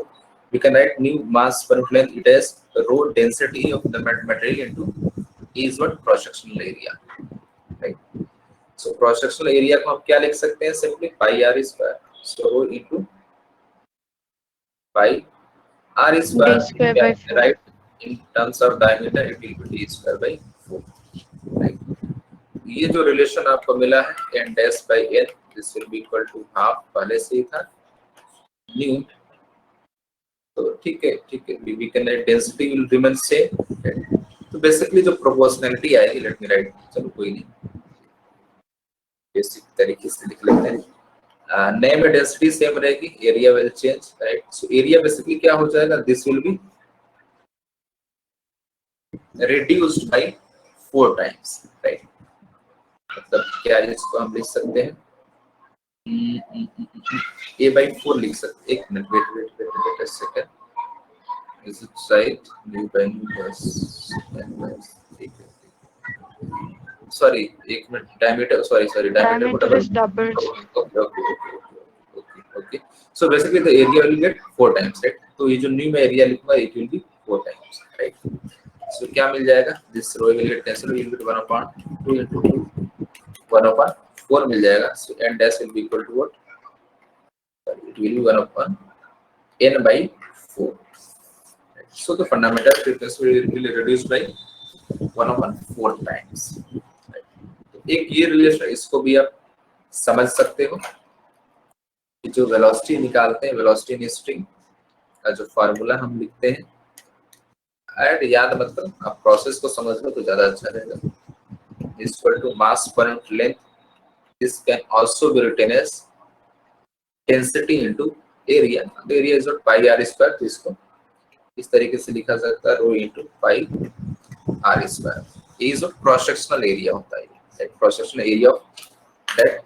we can write new mass per unit length it as rho density of the material into E is what? Cross sectional area, right? So cross sectional area को हम क्या लिख सकते हैं? Simply pi r square, so rho into pi r square, D square by 4. right? In terms of diameter it will be d square by 4, right? ये जो relation आपको मिला है n dash by n, this will be equal to half, पहले से ही था, new. तो ठीक है, we can write density will remain same, right? तो बेसिकली जो प्रोपोर्शनैलिटी आएगी, लेट मी राइट, चलो कोई नहीं, बेसिक तरीके से लिख लेते हैं। नए में डेंसिटी सेम रहेगी, area will change, right. So area basically क्या हो जाएगा? This will B reduced by 4 times, right? मतलब क्या इसको हम लिख सकते हैं? a by 4 लिख सकते हैं। एक minute, wait a second, is it right? mu by nu plus n plus, sorry, एक मिनट, diameter, sorry, diameter को Diameter is doubled, sir. okay, so basically the area will get 4 times, right? तो ये जो new में area लिखूंगा it will be 4 times, right? so क्या मिल जाएगा? this row will get cancelled, will get 1/2 into 2, 1/4 मिल जाएगा। so n dash will be equal to what? it will be 1/n by 4, right? So the fundamental frequency will be reduced by 1/4 times. एक ये relation, इसको भी आप समझ सकते हो कि जो वेलोसिटी निकालते हैं, वेलोसिटी इन स्ट्रिंग का जो फार्मूला हम लिखते हैं, ऐड याद मतलब आप प्रोसेस को समझ लो तो ज्यादा अच्छा रहेगा। Equal to mass per unit length, this can also be written as density into area. Area is pi r square, तो इसको इस तरीके से लिखा सकता है, rho into pi r square. ये जो क्रॉस सेक्शनल एरिया होता है, cross sectional area of that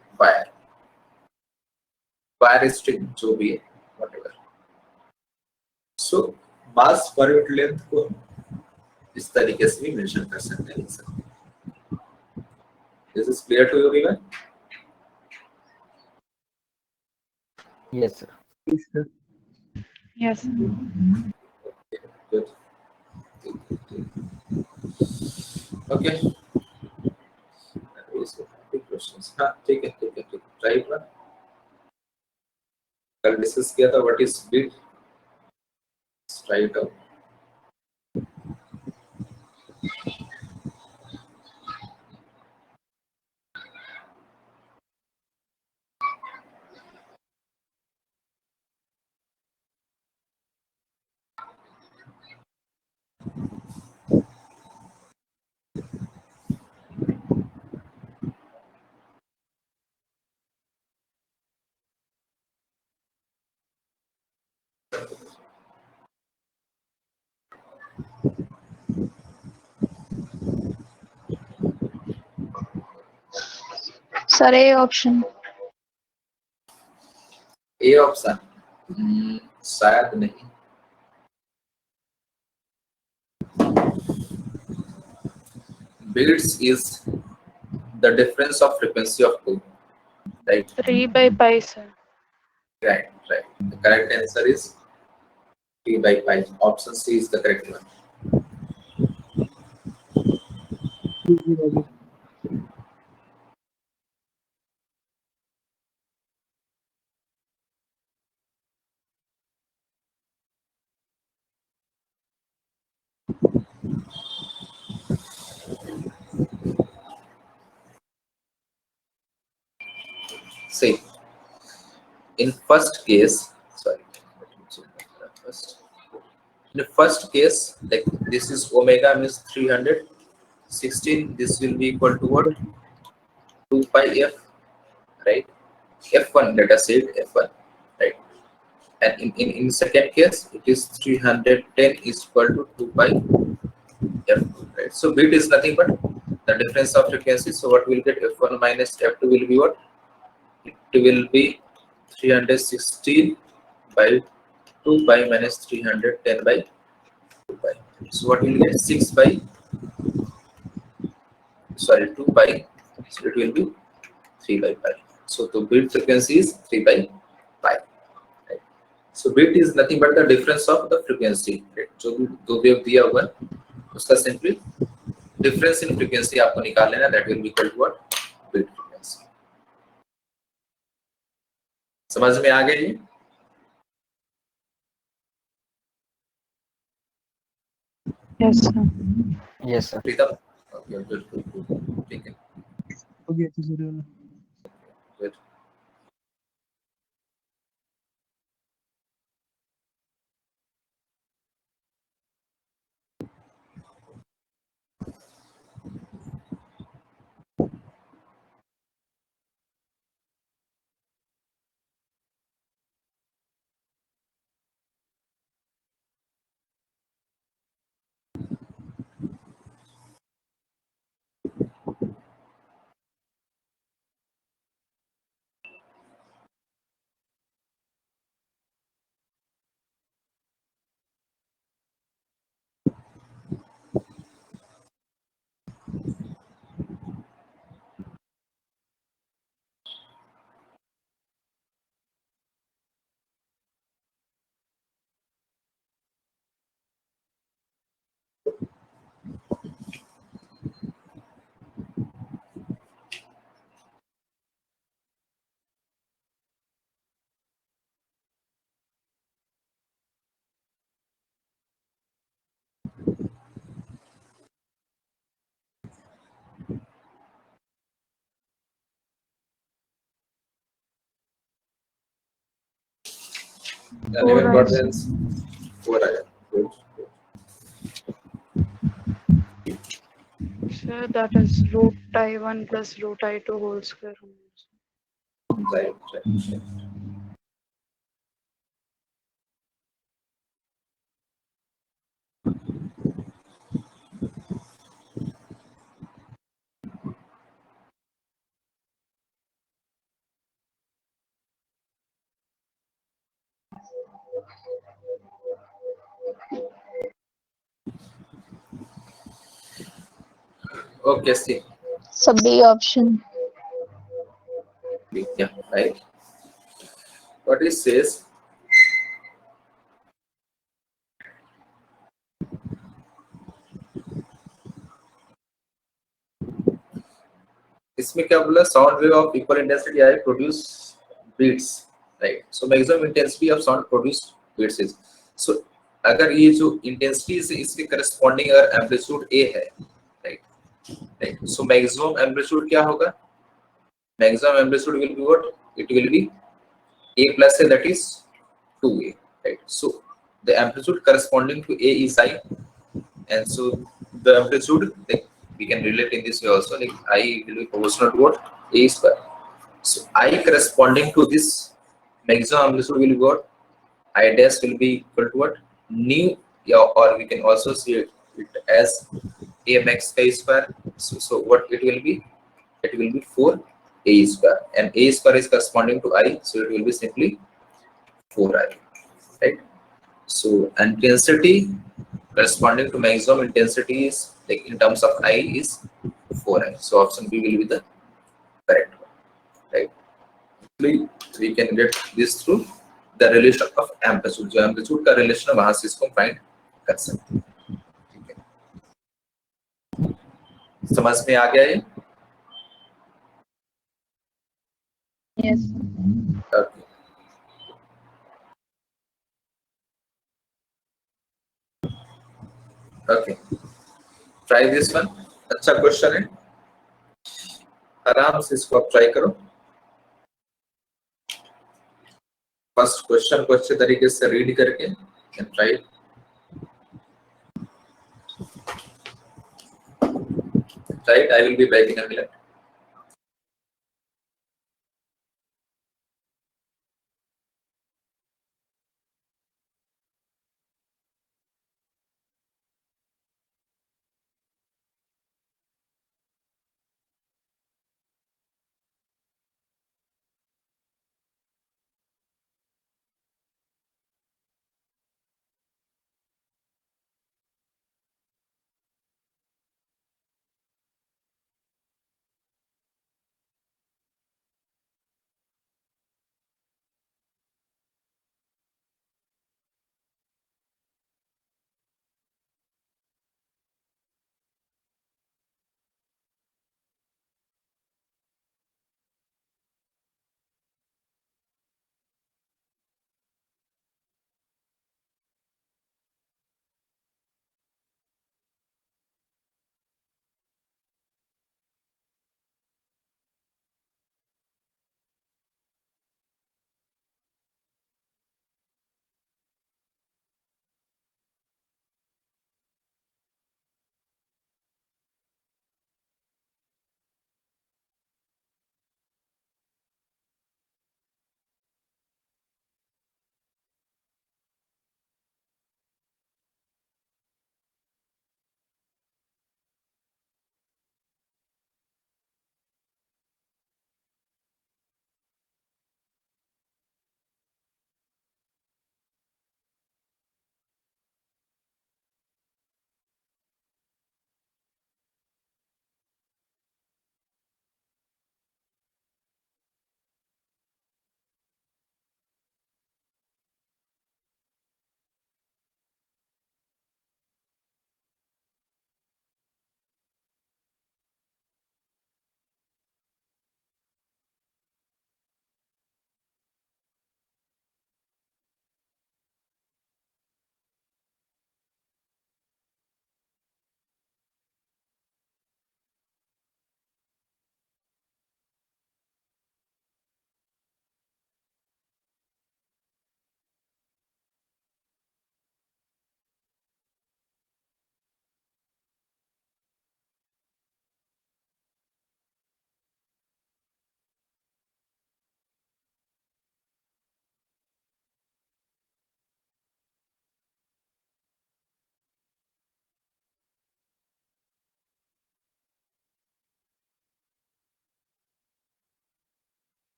wire string जो भी है, व्हाटएवर। सो मास पर यूनिट लेंथ को इस तरीके से भी मेंशन कर सकते हैं, लिख सकते हैं। This is clear to everyone? Yes, sir. Yes, sir. Yes. Good. Okay. Questions? हाँ, ठीक है, ठीक है, ठीक है। राइट ना? कल डिस्कस किया था what is bit, right out. Sir, A option. A option शायद नहीं। Beats is the difference of frequency of two, right? 3 by pi, sir. Right, right. The correct answer is 3 by pi. Option C is the correct one. Easy, Ravi. See, in first case, sorry, let me check that first. In the first case, like this is omega means 316. This will be equal to what? 2 pi f, right? F1, let us say it F1, right? And in second case, it is 310 is equal to 2 pi f2, right? So bit is nothing but the difference of frequency. So what we'll get, f1 minus f2 will be what? It will be 316 by 2 pi minus 310 by 2 pi. So what we'll get, 6 by, sorry, 2 pi. So it will be 3 by pi. So the bit frequency is 3 by pi. Right? So bit is nothing but the difference of the frequency. Right? जो भी दो wave दिया हुआ उसका simply difference in frequency आपको निकाल लेना, that will be equal to what? Beat frequency. समझ में आ गई? Yes, sir. Yes, sir. Pritam, okay, good, ठीक है, हो गया तो जरूर। Good. Anyone got eyes. the answer? 4 आया. Good. Sir, that is root I1 plus root I2 whole square. Right, right. Okay, see. So B option. Yeah, right. What it says, इसमें क्या बोला, sound wave of equal intensity I produce beats, right. So maximum intensity of sound produce beats is, so अगर ये जो intensity से इसके corresponding अगर amplitude ए है, right, right, so maximum amplitude क्या होगा, maximum amplitude will be what, it will B a plus a, that is 2a, right. So the amplitude corresponding to a is I, and so the amplitude, like, we can relate in this way also, like I will be proportional to what, a square. So I corresponding to this maximum amplitude will be what, I dash will be equal to what, nu, yeah, or we can also see it as a max k square. So what it will be, it will be 4a square, and a square is corresponding to I, so it will be simply 4i, right. So intensity corresponding to maximum intensity is, like, in terms of I is 4i, so option B will be the correct one, right. We can get this through the relation of amplitude, जो amplitude का relation है वहां से इसको find कर सकते हैं, ठीक है. समझ में आ गया ये? Yes. Okay. Okay, try this one. अच्छा क्वेश्चन है, आराम से इसको आप ट्राई करो. फर्स्ट क्वेश्चन को अच्छे तरीके से रीड करके and try. Right, I will be back in a minute.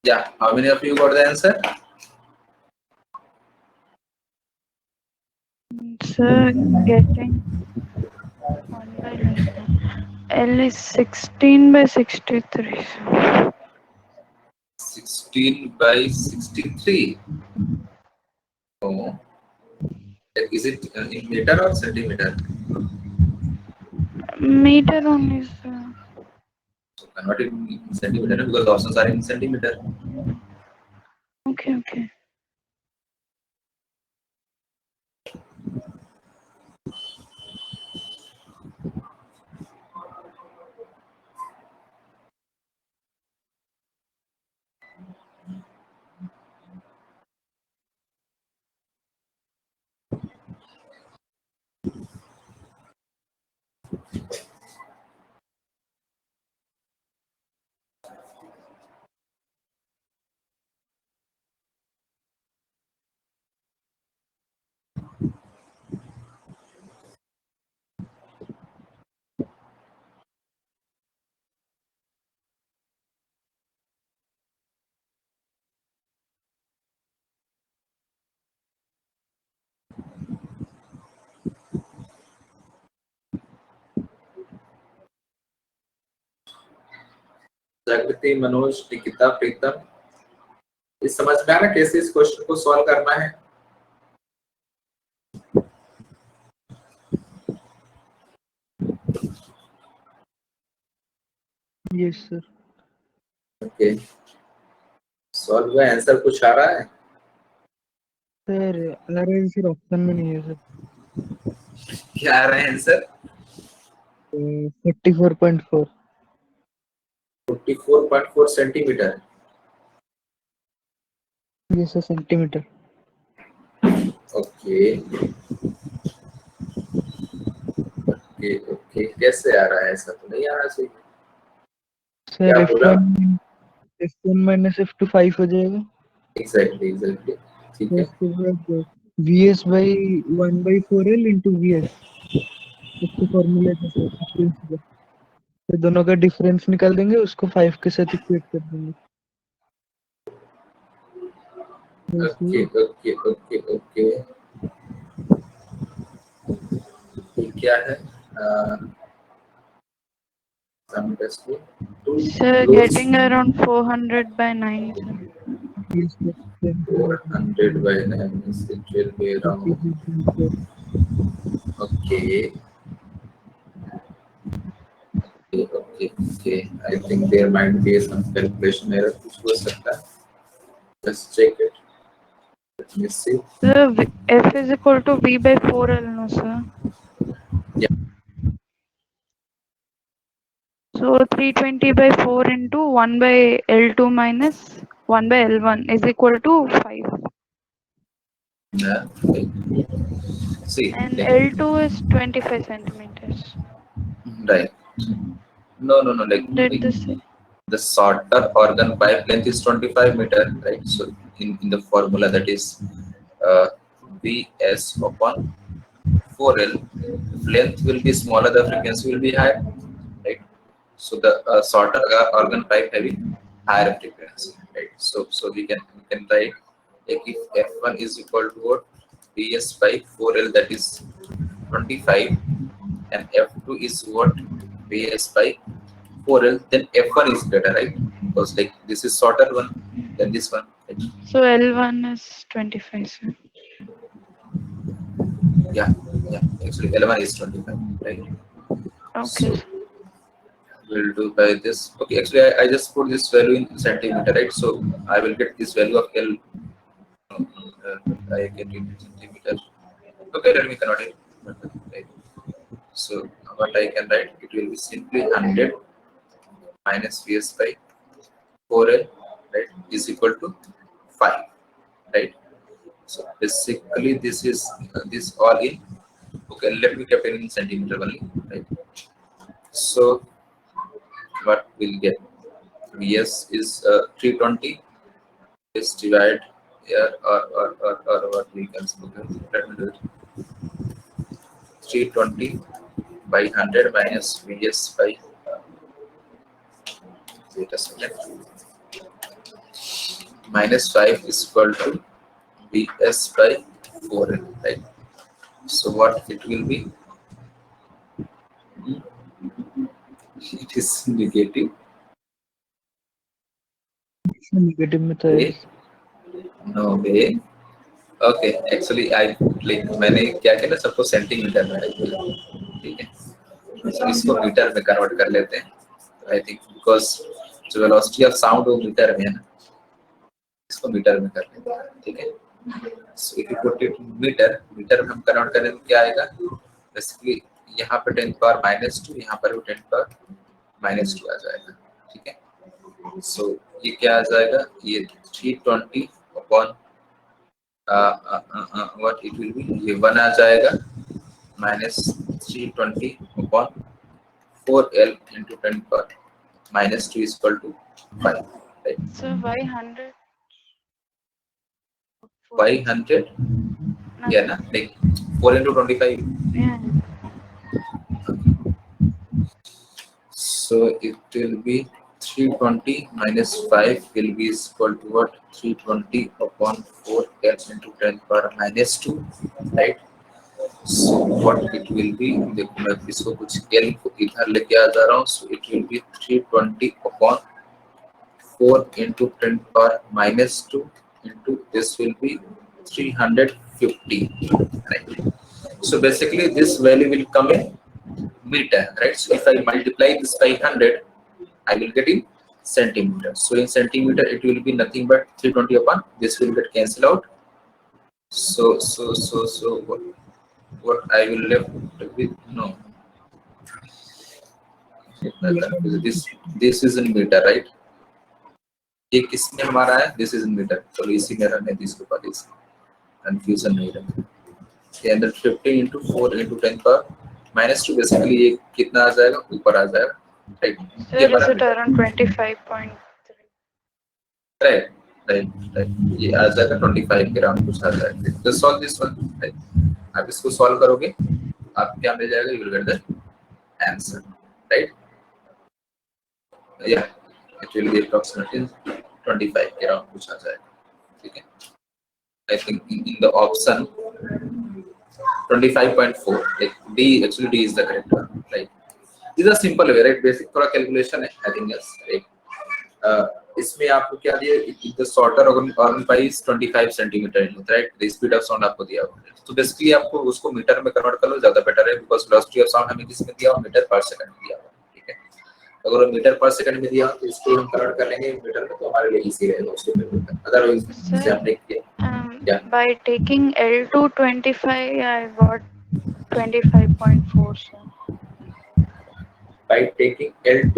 Yeah, how many of you got the answer? Sir, getting 1 by 9. L is 16 by 63. Sir. 16 by 63. Oh. Is it in meter or centimeter? Meter only, sir. So convert it in centimeter because the options are in centimeter. Okay, okay. जागृति, मनोज, निकिता, प्रीतम, इस समझ में आना कैसे इस question को solve करना है? Yes sir. ओके, सॉल्व हुआ, आंसर कुछ आ रहा है? सर आ रहा है सर, ऑप्शन में नहीं है सर। क्या आ रहा है answer? 44.4। 44.4 centimetre. Yes sir, centimetre. Okay okay okay, कैसे आ रहा है? ऐसा तो नहीं आना चाहिए। सर क्या बोला? F1 माइनस F2 5 हो जाएगा। एग्जैक्टली एग्जैक्टली, ठीक तो है। उसके बाद VS by 1/4L into VS, उसके फॉर्मूले तो दोनों का डिफरेंस निकाल देंगे, उसको 5 के साथ इक्वेट कर देंगे। ओके ओके ओके ओके, ये क्या है? Sir, getting around 400 by 9. Sir. 400 by 9 means it will be around. Okay. Okay. I think there might be some calculation error which was सकता है. Let's check it. Let me see. Sir, F is equal to V by 4L, no, sir? Yeah. So 320 by 4 into 1 by L2 minus 1 by L1 is equal to 5. Yeah. Okay. See. And Like, L2 is 25 centimeters. right. No. Like Did this say? the shorter organ pipe length is 25 meter, right? So in the formula that is Vs upon 4L, if length will be smaller, the frequency will be higher, right? So the shorter organ pipe having higher frequency, right? So we can write if F1 is equal to what? Vs by 4L, that is 25, and F2 is what? Vs by 4L, then F1 is better, right? Because like this is shorter one than this one, right? So L1 is 25, sir. Yeah. Actually, L1 is 25, right? Okay. So we'll do by this. Okay, actually, I just put this value in centimeter, right? So I will get this value of L. I get it in centimeter. Okay, let me convert it. Right. So what I can write, it will be simply 100 minus Vs by 4L, right, is equal to 5, right? So basically this is this all in. Okay, let me keep it in centimeter only, right? So what we'll get, Vs is 320 is divide here or what we can say. Let me do it. 320 by 100 minus Vs by wait a second. -5 is equal to Vs by 4L, right? So what it will be? It is negative negative में तो है. no way. Okay, actually I like मैंने क्या किया ना, सबको centimetre में रख दिया, ठीक है. So इसको मीटर में कन्वर्ट कर लेते हैं. I think because जो वेलोसिटी ऑफ साउंड वो मीटर में है ना, इसको मीटर में कर लेते हैं, ठीक है. So if you put it in metre में हम कन्वर्ट करें तो क्या आएगा? बेसिकली यहाँ पे 10⁻², यहाँ पर भी 10⁻² आ जाएगा, ठीक है. So ये क्या आ जाएगा? ये 320 upon what it will be, ये 1 आ जाएगा, -320 upon 4L into 10⁻² is equal to 5, right? So why 100? Why 100? Yeah, na? Like 4 into 25. Yeah. So it will be 320 minus 5 will be equal to what? 320 upon 4L into 10⁻², right? So what it will be? देखो मैं इसको कुछ L को इधर लेके आ जा रहा हूँ. So it will be 320 upon 4 into 10⁻² into this will be 350, right? So basically this value will come in meter, right? So if I multiply this by 100, I will get in centimeter. So in centimeter it will be nothing but 320 upon this will get cancelled out. So what I will left with, no, this is in meter, right? ये किसमें हमारा है? This is in meter. चलो इसी में रहने दीजिए, इसको पहले कंफ्यूजन नहीं रहे. ये अंदर 50 into 4 into 10⁻², बेसिकली ये कितना आ जाएगा? ऊपर आ जाएगा, right? Sir, is it around 25.3? Right. ये आ जाएगा 25 के अराउंड कुछ आ जाएगा. Just solve this one, right? आप इसको सॉल्व करोगे, आप क्या मिल जाएगा? You will get the answer, right? या इट विल बी अप्रॉक्सिमेटली 25 के अराउंड कुछ आ जाएगा, ठीक है. I think in the option 25.4, like D, actually D is the correct one, right? These are simple way, right? Basic थोड़ा calculation है, I think yes, right? इसमें आपको क्या दिया? The shorter organ pi is 25 centimeter in length, right? The speed of sound आपको दिया हुआ है. तो बेसिकली आपको उसको मीटर में कन्वर्ट कर लो, ज्यादा बेटर है, because velocity of sound हमें किसमें दिया हुआ? मीटर पर सेकंड में दिया हुआ, ठीक है. अगर वो मीटर पर सेकंड में दिया तो इसको हम कन्वर्ट कर लेंगे मीटर में, तो हमारे लिए इजी रहेगा उसको कन्वर्ट. अदरवाइज जैसे हमने किया, yeah. By taking L to 25, I got 25.4. Sir. By taking L2.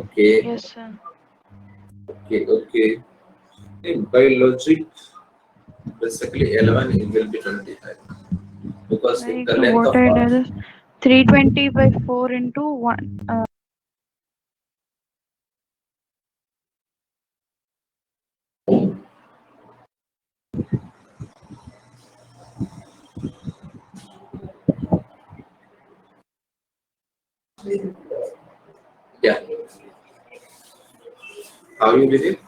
Okay. Yes, sir. Okay. By logic, basically L1 will be 25 because Like the length what of I did is 320 by 4 into 1. Yeah. How you did it?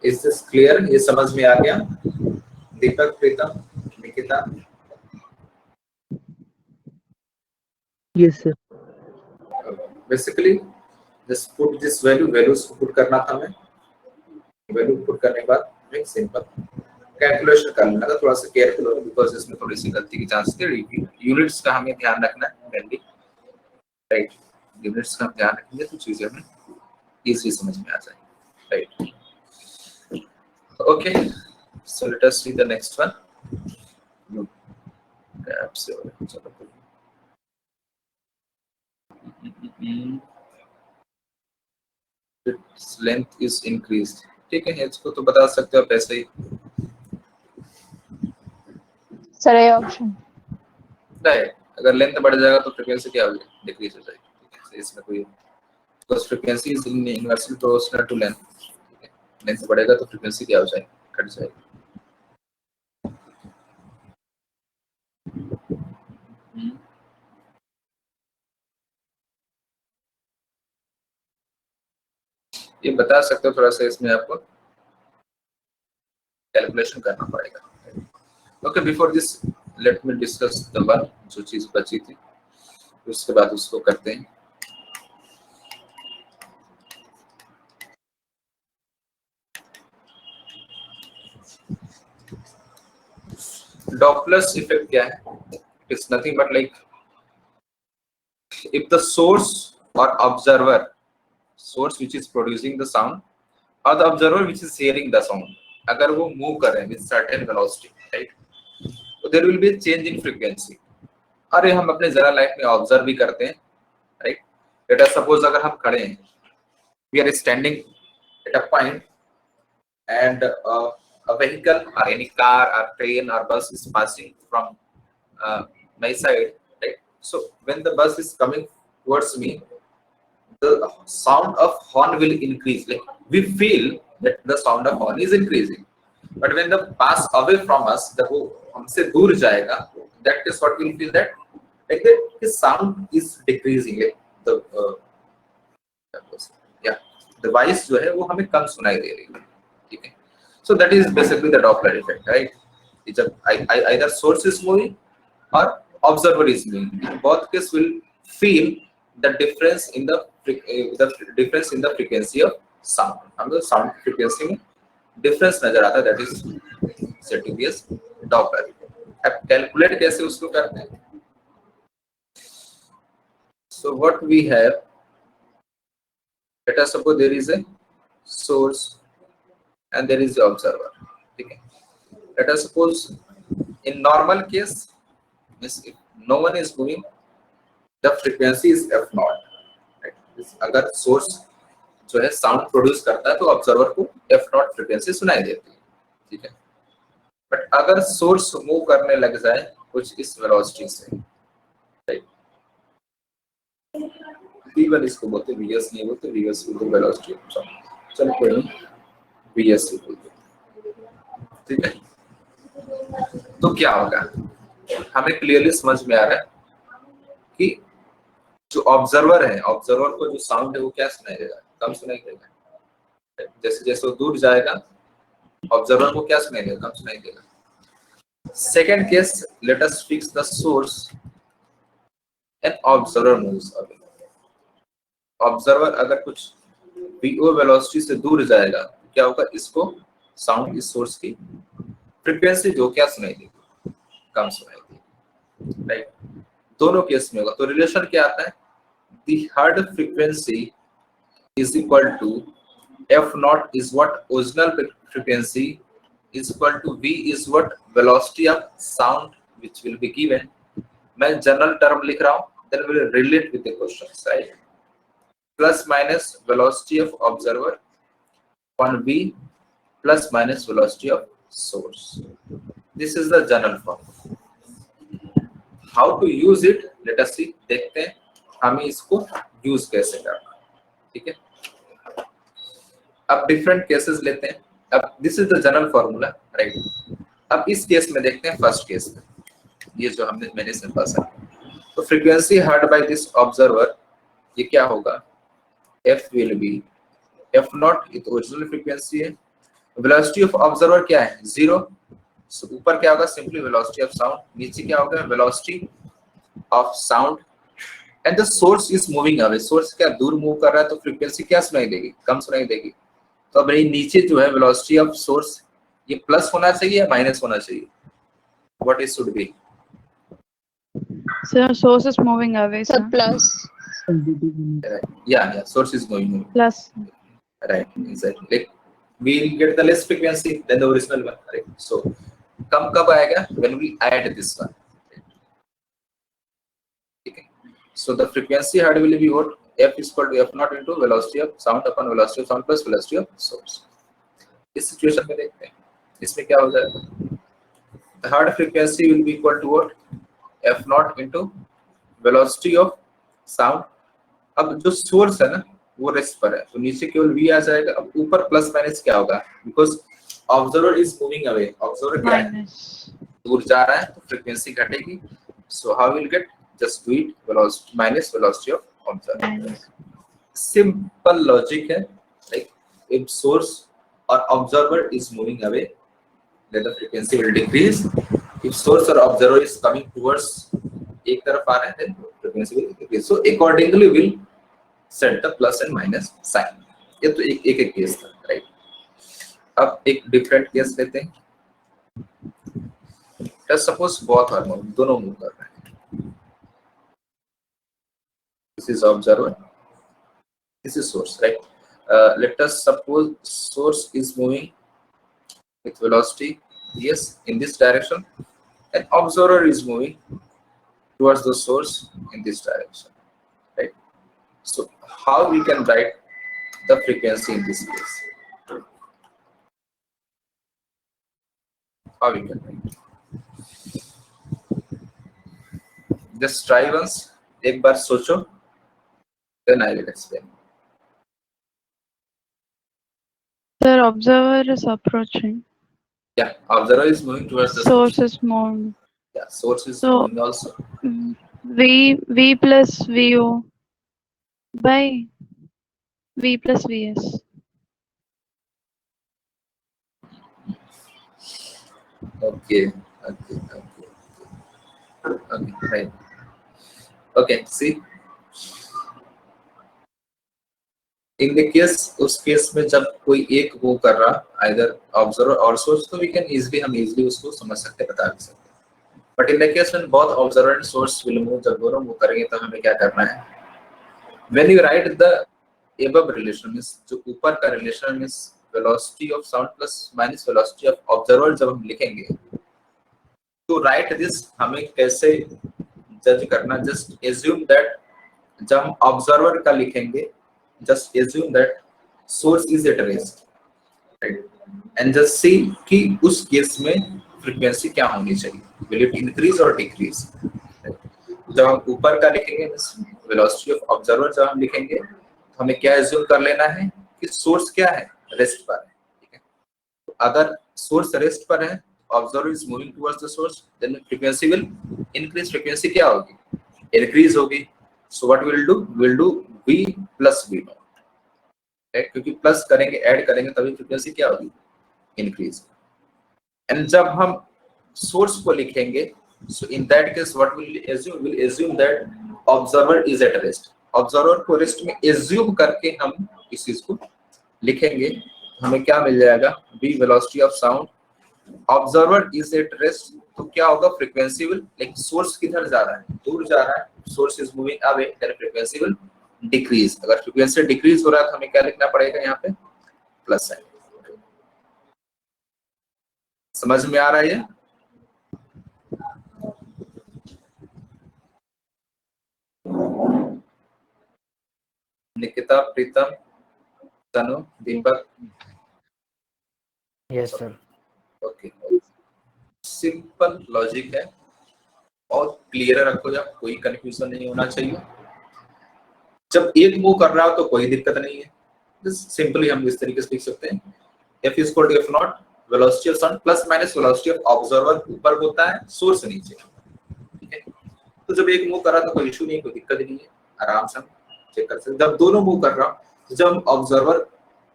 Is this clear? ये समझ में आ गया? दीपक, प्रीतम, Nikita? Yes sir. Basically, just put this values को put करना था हमें. Value put करने के बाद एक सिंपल कैलकुलेशन कर लेना था. थोड़ा सा केयरफुल हो, बिकॉज इसमें थोड़ी सी गलती की चांस थे. यूनिट्स का हमें ध्यान रखना है मेनली, राइट? यूनिट्स का ध्यान रखेंगे तो चीजें हमें इजीली समझ में आ जाएगी, right? Okay, so let us see the next one. its length is increased. ठीक है, इसको तो बता सकते हो आप ऐसे ही, Sir, A option. राइट। अगर लेंथ बढ़ जाएगा तो फ्रीक्वेंसी क्या होगी, डिक्रीज हो जाएगी। ठीक है, इसमें कोई because frequency is inversely proportional to length. ठीक है, लेंथ बढ़ेगा तो फ्रीक्वेंसी क्या हो जाएगी, घट जाएगी। ये बता सकते हो, थोड़ा सा इसमें आपको कैलकुलेशन करना पड़ेगा। Okay, before this let me discuss the one जो चीज बची थी, उसके बाद उसको करते हैं। Doppler's effect क्या है? It's nothing but like if the source or observer, source which is producing the sound or the observer which is hearing the sound, अगर वो move कर रहे हैं with certain velocity, right? So there will be a change in frequency. और ये हम अपने जरा लाइफ में ऑब्जर्व भी करते हैं, राइट? लेट अस सपोज अगर हम खड़े हैं, we are standing at a point and a vehicle or any car or train or bus is passing from my side, right? So when the bus is coming towards me, the sound of horn will increase. Like we feel that the sound of horn is increasing, but when the pass away from us, the हमसे दूर जाएगा, that is what we'll feel that like the sound is decreasing. Like the the voice जो है वो हमें कम सुनाई दे रही है, ठीक है? So that is basically the Doppler effect, right? It's either source is moving or observer is moving. Both cases will feel the difference in the difference in the frequency of sound. हमको sound frequency में difference नजर आता है, that is said to be as Doppler effect. अब calculate कैसे उसको करते हैं? So what we have, let us suppose there is a source and there is the observer. Okay. Let us suppose in normal case, if no one is moving, the frequency is f0. Right? अगर source जो है sound produce करता है तो observer को f0 frequency सुनाई देती है, ठीक है? But अगर source move करने लग जाए कुछ इस velocity से, right? V1 इसको बोलते हैं, Vs नहीं बोलते, Vs बोलते velocity। चलो कोई नहीं, Vs बोलते, ठीक है? तो क्या होगा, हमें क्लियरली समझ में आ रहा है कि जो ऑब्जर्वर है, ऑब्जर्वर को जो साउंड है वो क्या सुनाई देगा, कम सुनाई देगा। जैसे जैसे वो दूर जाएगा, ऑब्जर्वर को क्या सुनाई देगा, कम सुनाई देगा। Second case, let us fix the source and observer moves away. Observer अगर कुछ vo वेलोसिटी से दूर जाएगा तो क्या होगा, इसको साउंड इस सोर्स की फ्रीक्वेंसी जो क्या सुनाई देगी, कम सुनाई देगी, राइट? दोनों केस में होगा। तो रिलेशन क्या आता है, the heard frequency is equal to F naught is what original frequency is equal to v is what velocity of sound which will be given. मैं जनरल टर्म लिख रहा हूं, then will relate with the questions, right? Plus minus velocity of observer on v plus minus velocity of source. This is the general form. How to use it? Let us see. देखते हैं हमें इसको use कैसे करना, ठीक है? अब different cases लेते हैं। अब this is the general formula, right? अब इस केस में देखते हैं, फर्स्ट केस में ये जो हमने मैंने सिंपल सा, तो frequency heard by this observer ये क्या होगा, f will be f not, ये तो ओरिजिनल फ्रीक्वेंसी है। वेलोसिटी ऑफ ऑब्जर्वर क्या है, 0। सो ऊपर क्या होगा, सिंपली वेलोसिटी ऑफ साउंड, नीचे क्या होगा, velocity of sound and the source is moving away. Source क्या दूर मूव कर रहा है तो फ्रीक्वेंसी क्या सुनाई देगी, कम सुनाई देगी। तो अब ये नीचे जो है वेलोसिटी ऑफ सोर्स, ये प्लस होना चाहिए या माइनस होना चाहिए, what it should be? So source is moving away, Sir, sir. plus. Yeah, source is moving away. Plus. Right, exactly. Like we'll get the less frequency than the original one, right? So कम कब आएगा, when we add this one, ठीक है? So the frequency heard will be what, F is equal to F naught into velocity of sound upon velocity of sound plus velocity of source. इस situation में देखते हैं इसमें क्या हो जाएगा. The third frequency will be equal to what? F naught into velocity of sound. अब जो सोर्स है ना वो रेस्ट पर है तो नीचे केवल v आ जाएगा. अब ऊपर प्लस माइनस क्या होगा because observer is moving away. Observer क्या है minus दूर जा रहा है तो फ्रीक्वेंसी घटेगी. So how will get just do it velocity minus velocity of observer. minus simple logic है. लाइक इफ सोर्स और observer is moving away then the frequency will decrease. If source or observer is coming towards एक तरफ आ रहे हैं then frequency will decrease. So accordingly we'll set the plus and minus sign. ये तो एक case था, right. अब एक डिफरेंट केस लेते हैं. Just suppose both are moving, दोनों मूव कर रहे हैं. This is observer, this is source, right? Let us suppose source is moving with velocity yes in this direction and observer is moving towards the source in this direction, right? So how we can write the frequency in this case? How we can write? Just try once, एक बार सोचो, then I will explain. Sir, observer is approaching. Yeah, observer is moving towards the Source is moving. Yeah, source is So, moving also. V plus VO by V plus VS. Okay, right. Okay, see. In the case, उस case में जब कोई एक move कर रहा either observer or source तो we can easily उसको समझ सकते हैं, बता भी सकते हैं. But in the case when both observer and source will move, जब दोनों मूव करेंगे तो हमें क्या करना है? When you write the above relation means जो ऊपर का relation means velocity of sound plus minus velocity of observer जब हम लिखेंगे तो write this हमें कैसे जज करना? Just assume that जब हम observer का लिखेंगे just assume that source is at rest, right? And just see कि उस केस में frequency क्या होनी चाहिए. Will it increase or decrease? Right? जब हम ऊपर का लिखेंगे velocity of observer जब हम लिखेंगे तो हमें क्या assume कर लेना है कि source क्या है? Rest पर है. ठीक है. तो अगर source rest पर है, observer is moving towards the source, then frequency will increase. Frequency क्या होगी? Increase होगी. So what we will do? We will do V plus V naught, right? क्योंकि प्लस करेंगे, ऐड करेंगे तभी फ्रीक्वेंसी क्या होगी? इंक्रीज. एंड जब हम सोर्स को लिखेंगे, so in that case what will assume? We'll assume that observer is at rest. Observer को रेस्ट में एज्यूम करके हम इस चीज को लिखेंगे. हमें क्या मिल जाएगा? V velocity of sound. Observer is at rest तो क्या होगा? फ्रीक्वेंसी विल, लाइक सोर्स किधर जा रहा है? दूर जा रहा है. Source is moving away, then frequency will decrease. अगर फ्रीक्वेंसी डिक्रीज हो रहा है तो हमें क्या लिखना पड़ेगा यहाँ पे? Plus sign. समझ में आ रहा है ये? निकिता, प्रीतम, तनु, दीपक. Yes, sir. Okay, simple logic है और क्लियर रखो, जब कोई कंफ्यूजन नहीं होना चाहिए. जब एक मूव कर रहा हो तो कोई दिक्कत नहीं है. सिंपली हम इस तरीके से लिख सकते हैं F is equal to F naught velocity of sound plus minus velocity of observer ऊपर होता है, सोर्स नीचे. ठीक है. तो जब एक मूव कर रहा तो कोई इशू नहीं, कोई दिक्कत नहीं है, आराम से हम चेक कर सकते हैं. जब दोनों मूव कर रहा तो जब हम ऑब्जर्वर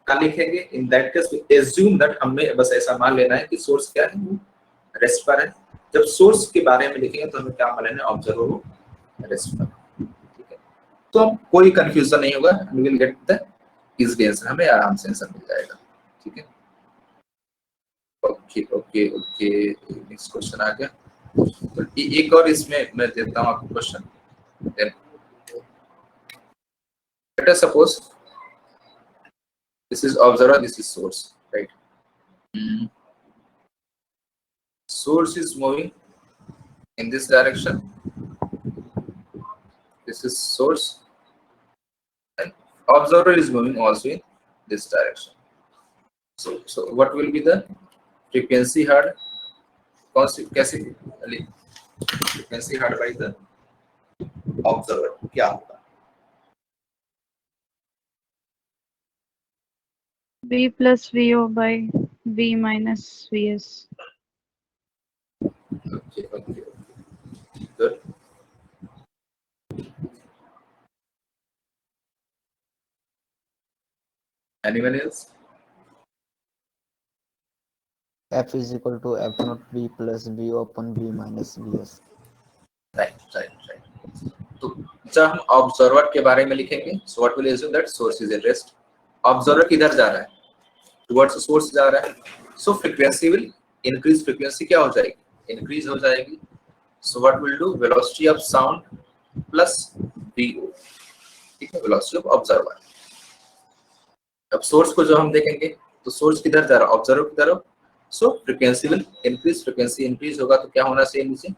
का लिखेंगे in that case assume that हमें बस ऐसा मान लेना है कि सोर्स क्या है? रेस्ट पर है. जब सोर्स के बारे में लिखेंगे तो हमें क्या मान लेना है? ऑब्जर्वर को रेस्ट पर. ठीक है. तो हम कोई कंफ्यूजन नहीं होगा, we will get the easily answer, हमें आराम से आंसर मिल जाएगा. ठीक है. Okay okay okay, next question आ गया. तो एक और इसमें मैं देता हूं आपको question. Then let us suppose this is observer, this is source, right? Source is moving in this direction. This is source Observer is moving also in this direction. So what will be the frequency heard? कैसे frequency heard by the observer क्या होगा? V plus VO by V minus VS. Okay. Good. Anyone else? F is equal to F naught V plus V upon V minus Vs. Right. तो जब हम observer के बारे में लिखेंगे, so what will assume that source is at rest. Observer किधर जा रहा है? Towards source जा रहा है. So frequency will increase. Frequency क्या हो जाएगी? Increase हो जाएगी. So what will do? Velocity of sound plus VO. ठीक है, velocity of observer. अब सोर्स को जो हम देखेंगे, तो सोर्स किधर जा रहा है? ऑब्जर्वर की तरफ. So frequency will increase. Frequency increase होगा तो क्या होना चाहिए? नीचे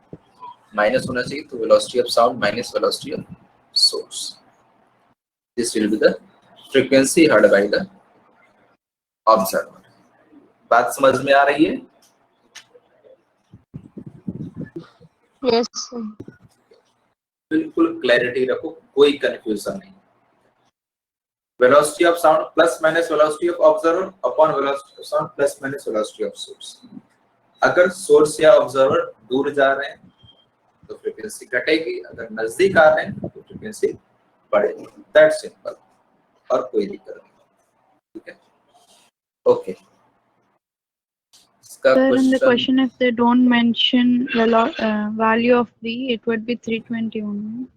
माइनस होना चाहिए. तो velocity of sound minus velocity of source. This will be the frequency heard by the observer. बात समझ में आ रही है? Yes, sir. बिल्कुल क्लैरिटी रखो, कोई कंफ्यूजन नहीं. Velocity of sound plus minus velocity of observer upon velocity of sound plus minus velocity of source. अगर सोर्स या ऑब्जर्वर दूर जा रहे हैं तो फ्रीक्वेंसी घटेगी, अगर नजदीक आ रहे हैं तो फ्रीक्वेंसी बढ़ेगी. दैट्स सिंपल, और कोई दिक्कत नहीं. ठीक है, ओके. इसका Sir, in the question, question, if they don't mention value of V, it would be 320 only.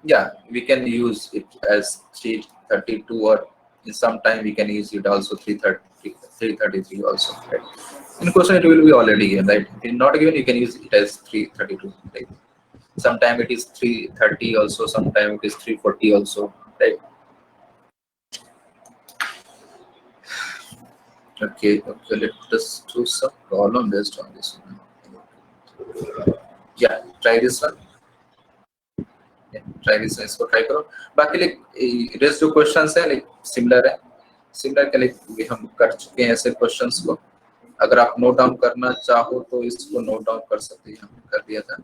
yeah, we can use it as 332, or in some time we can use it also 333 also. Right? In question it will be already given, right? If not given, you can use it as 332. Right? Sometime it is 330 also, sometime it is 340 also. Right? Okay. Let us do some problem based on this one. Yeah, try this one. Try this, इसको try करो. बाकी like rest जो questions है like similar के like हम कर चुके हैं ऐसे क्वेश्चंस को. अगर आप नोट डाउन करना चाहो तो इसको नोट डाउन कर सकते हैं, हमने कर दिया था.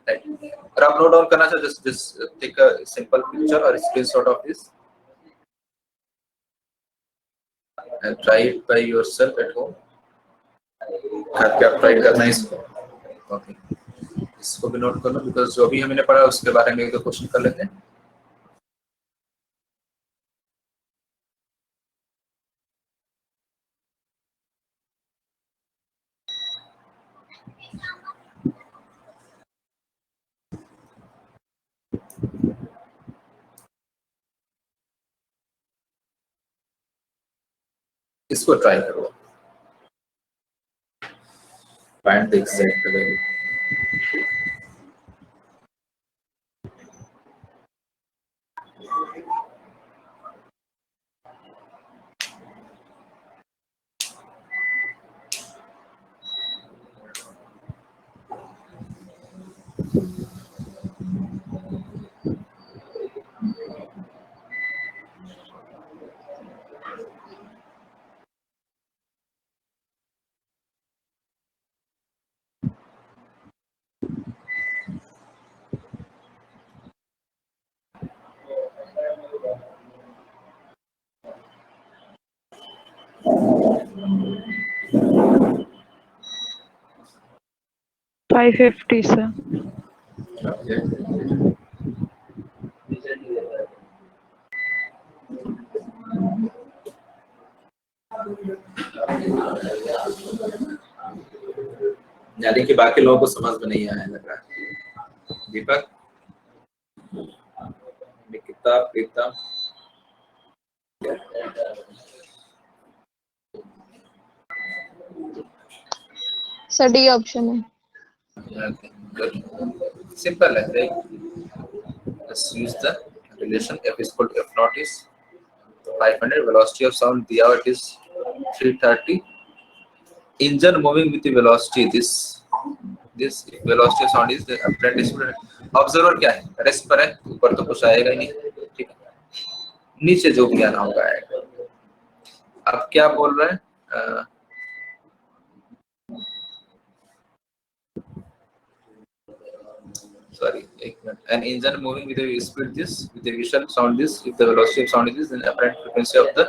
अगर आप नोट डाउन करना चाहो, just take a simple picture or screenshot of this and try it by yourself at home. क्या ट्राई करना है इसको. ओके, इसको भी नोट कर लो, बिकॉज जो भी हमने पढ़ा उसके बारे में एक दो क्वेश्चन कर लेते हैं. इसको ट्राई करो. Find the exact value. $550, sir. Okay. यानी कि बाकी लोगों को समझ में नहीं आया लग रहा है. Deepak, Nikita, Preeta, sir D option है. सिंपल है. Let's use the relation F is equal to F naught is 500. Velocity of sound दिया हुआ, it is 330. Engine moving with the velocity this velocity of sound is the apparent distributed. Observer क्या है? Rest पर है, ऊपर तो कुछ आएगा ही नहीं. ठीक है, नीचे जो भी आना होगा आएगा। अब क्या बोल रहे हैं, sorry, एक minute, an engine moving with a speed this, with a visual sound this, if the velocity of sound is this, then apparent frequency of the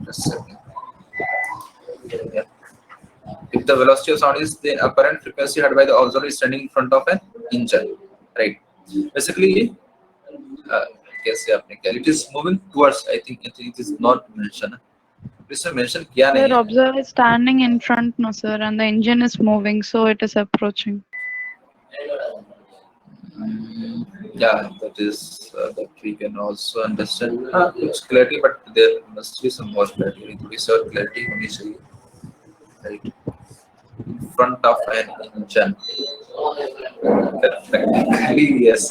just a second. Yeah. If the velocity of sound is the apparent frequency heard by the observer is standing in front of an engine, right? Basically, कैसे आपने क्या? It is moving towards. I think it is not mentioned. इसमें mention किया नहीं Sir, है. observer is standing in front, no sir, and the engine is moving, so it is approaching. Yeah, that is that we can also understand. It's clarity, but there must be some more clarity. Research clarity होनी चाहिए, right? In front of an engine. Technically, yes,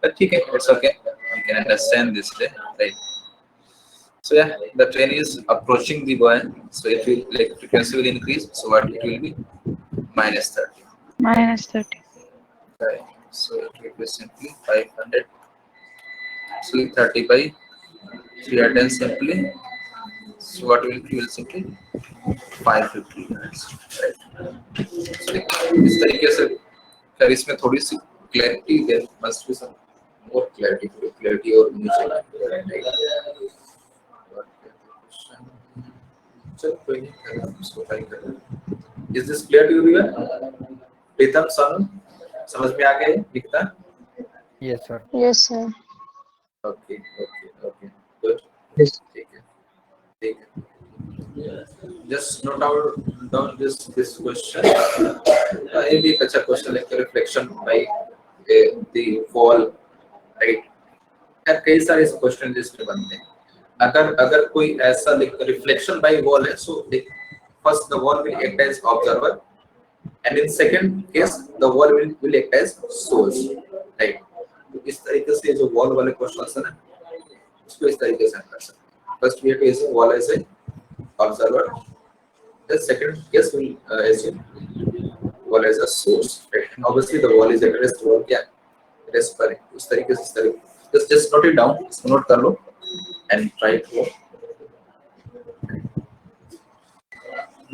but ठीक है, it's okay. We can understand this, right? So yeah, the train is approaching the buoy, so it will like frequency will increase. So what it will be? -30. Minus 30. Right. So it will be simply 500. So 30 by 310 simply. So what will be simply 550 units. Right. So इस तरीके से फिर इसमें थोड़ी सी clarity there must be some more clarity और मुझे चलो कोई नहीं, इसको ट्राई करते हैं। Is this clear to you? Pritam सन समझ में आ गए दिखता? Yes, sir. Yes, sir. Okay good, Yes. ठीक है, just note down this question. ये भी एक अच्छा क्वेश्चन है, reflection by the wall, right? कई सारे क्वेश्चन जिसमें बनते हैं। अगर कोई ऐसा रिफ्लेक्शन बाय वॉल है, so first the wall will act as observer and in second case the wall will act as source, right? तो इस तरीके से जो wall वाले क्वेश्चंस है ना, उसको इस तरीके से कर सकते हैं। First we have to assume wall as a observer, the second case will assume wall as a source, right? Obviously the wall is at rest, wall क्या रेस्ट पर है, उस तरीके से इस तरीके just note it down, इसको note कर लो and try to.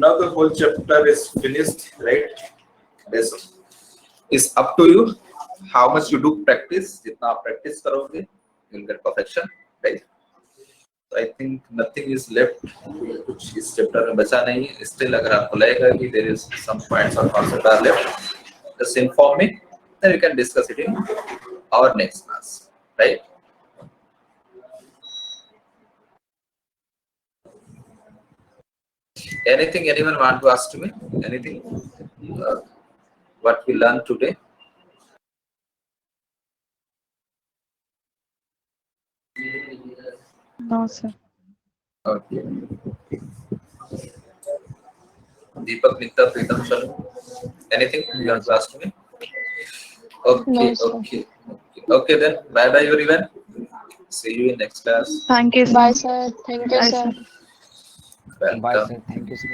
Now the whole chapter is finished, right? This is up to you. How much you do practice, जितना आप practice करोगे, you'll get perfection, right? So I think nothing is left. कुछ इस chapter में बचा नहीं है. Still अगर आपको लगेगा कि there is some points or concepts are left, just inform me. Then we can discuss it in our next class, right? Anything anyone want to ask to me? Anything? What we learned today? No, sir. Okay. Deepak, Nita, Pritam, Shalom. Anything you want to ask me? Okay, No, sir. okay then. Bye bye everyone. See you in next class. Thank you, sir. Bye, sir. Thank you, Bye, sir. sir. Bye, Welcome. sir. Thank you, sir.